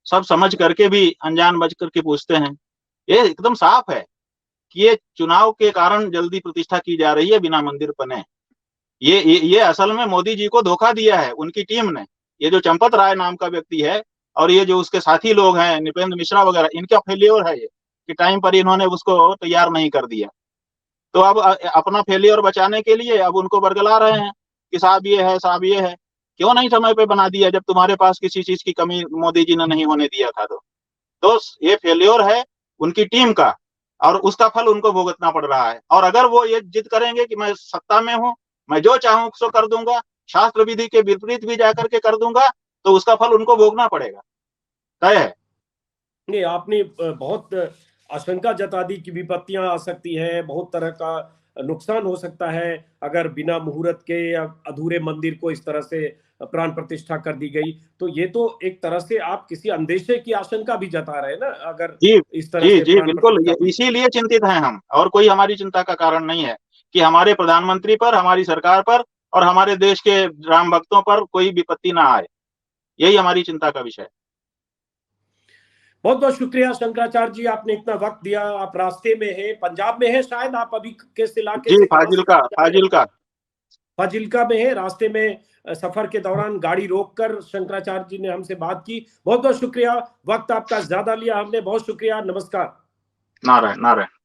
सब समझ करके भी अनजान बच करके पूछते हैं। ये एकदम साफ है कि ये चुनाव के कारण जल्दी प्रतिष्ठा की जा रही है बिना मंदिर बने। ये असल में मोदी जी को धोखा दिया है उनकी टीम ने। ये जो चंपत राय नाम का व्यक्ति है और ये जो उसके साथी लोग हैं, नृपेंद्र मिश्रा वगैरह, इनका फेल्योर है ये, कि टाइम पर इन्होंने उसको तैयार नहीं कर दिया। तो अब अपना फेलियर बचाने के लिए अब उनको बरगला रहे हैं कि साहब ये है, साहब ये है। क्यों नहीं समय पे बना दिया जब तुम्हारे पास किसी चीज की कमी मोदी जी ने नहीं होने दिया था? तो ये फेल्योर है उनकी टीम का, और उसका फल उनको भुगतना पड़ रहा है। और अगर वो ये जिद करेंगे कि मैं सत्ता में हूं, मैं जो चाहूं सो कर दूंगा, शास्त्र विधि के विपरीत भी जाकर के कर दूंगा, तो उसका फल उनको भोगना पड़ेगा, तय है। नहीं, आपने बहुत आशंका जता दी कि विपत्तियां आ सकती है, बहुत तरह का नुकसान हो सकता है अगर बिना मुहूर्त के या अधूरे मंदिर को इस तरह से प्राण प्रतिष्ठा कर दी गई। तो ये तो एक तरह से आप किसी अंदेशे की आशंका भी जता रहे हैं ना, अगर जी इस तरह जी से जी प्राण बिल्कुल, प्रतिष्ठा हुई। इसीलिए चिंतित हैं हम, और कोई हमारी चिंता का कारण नहीं है कि हमारे प्रधानमंत्री पर, हमारी सरकार पर और हमारे देश के राम भक्तों पर कोई विपत्ति ना आए। यही हमारी चिंता का विषय है। बहुत बहुत शुक्रिया शंकराचार्य जी, आपने इतना वक्त दिया। आप रास्ते में हैं, पंजाब में हैं शायद, आप अभी किस इलाके जी, से कहां से फाजिल्का, जा रहे हैं? फाजिल्का। फाजिल्का में है। रास्ते में सफर के दौरान गाड़ी रोककर शंकराचार्य जी ने हमसे बात की। बहुत बहुत शुक्रिया, वक्त आपका ज्यादा लिया हमने, बहुत शुक्रिया, नमस्कार। नारायण नारायण।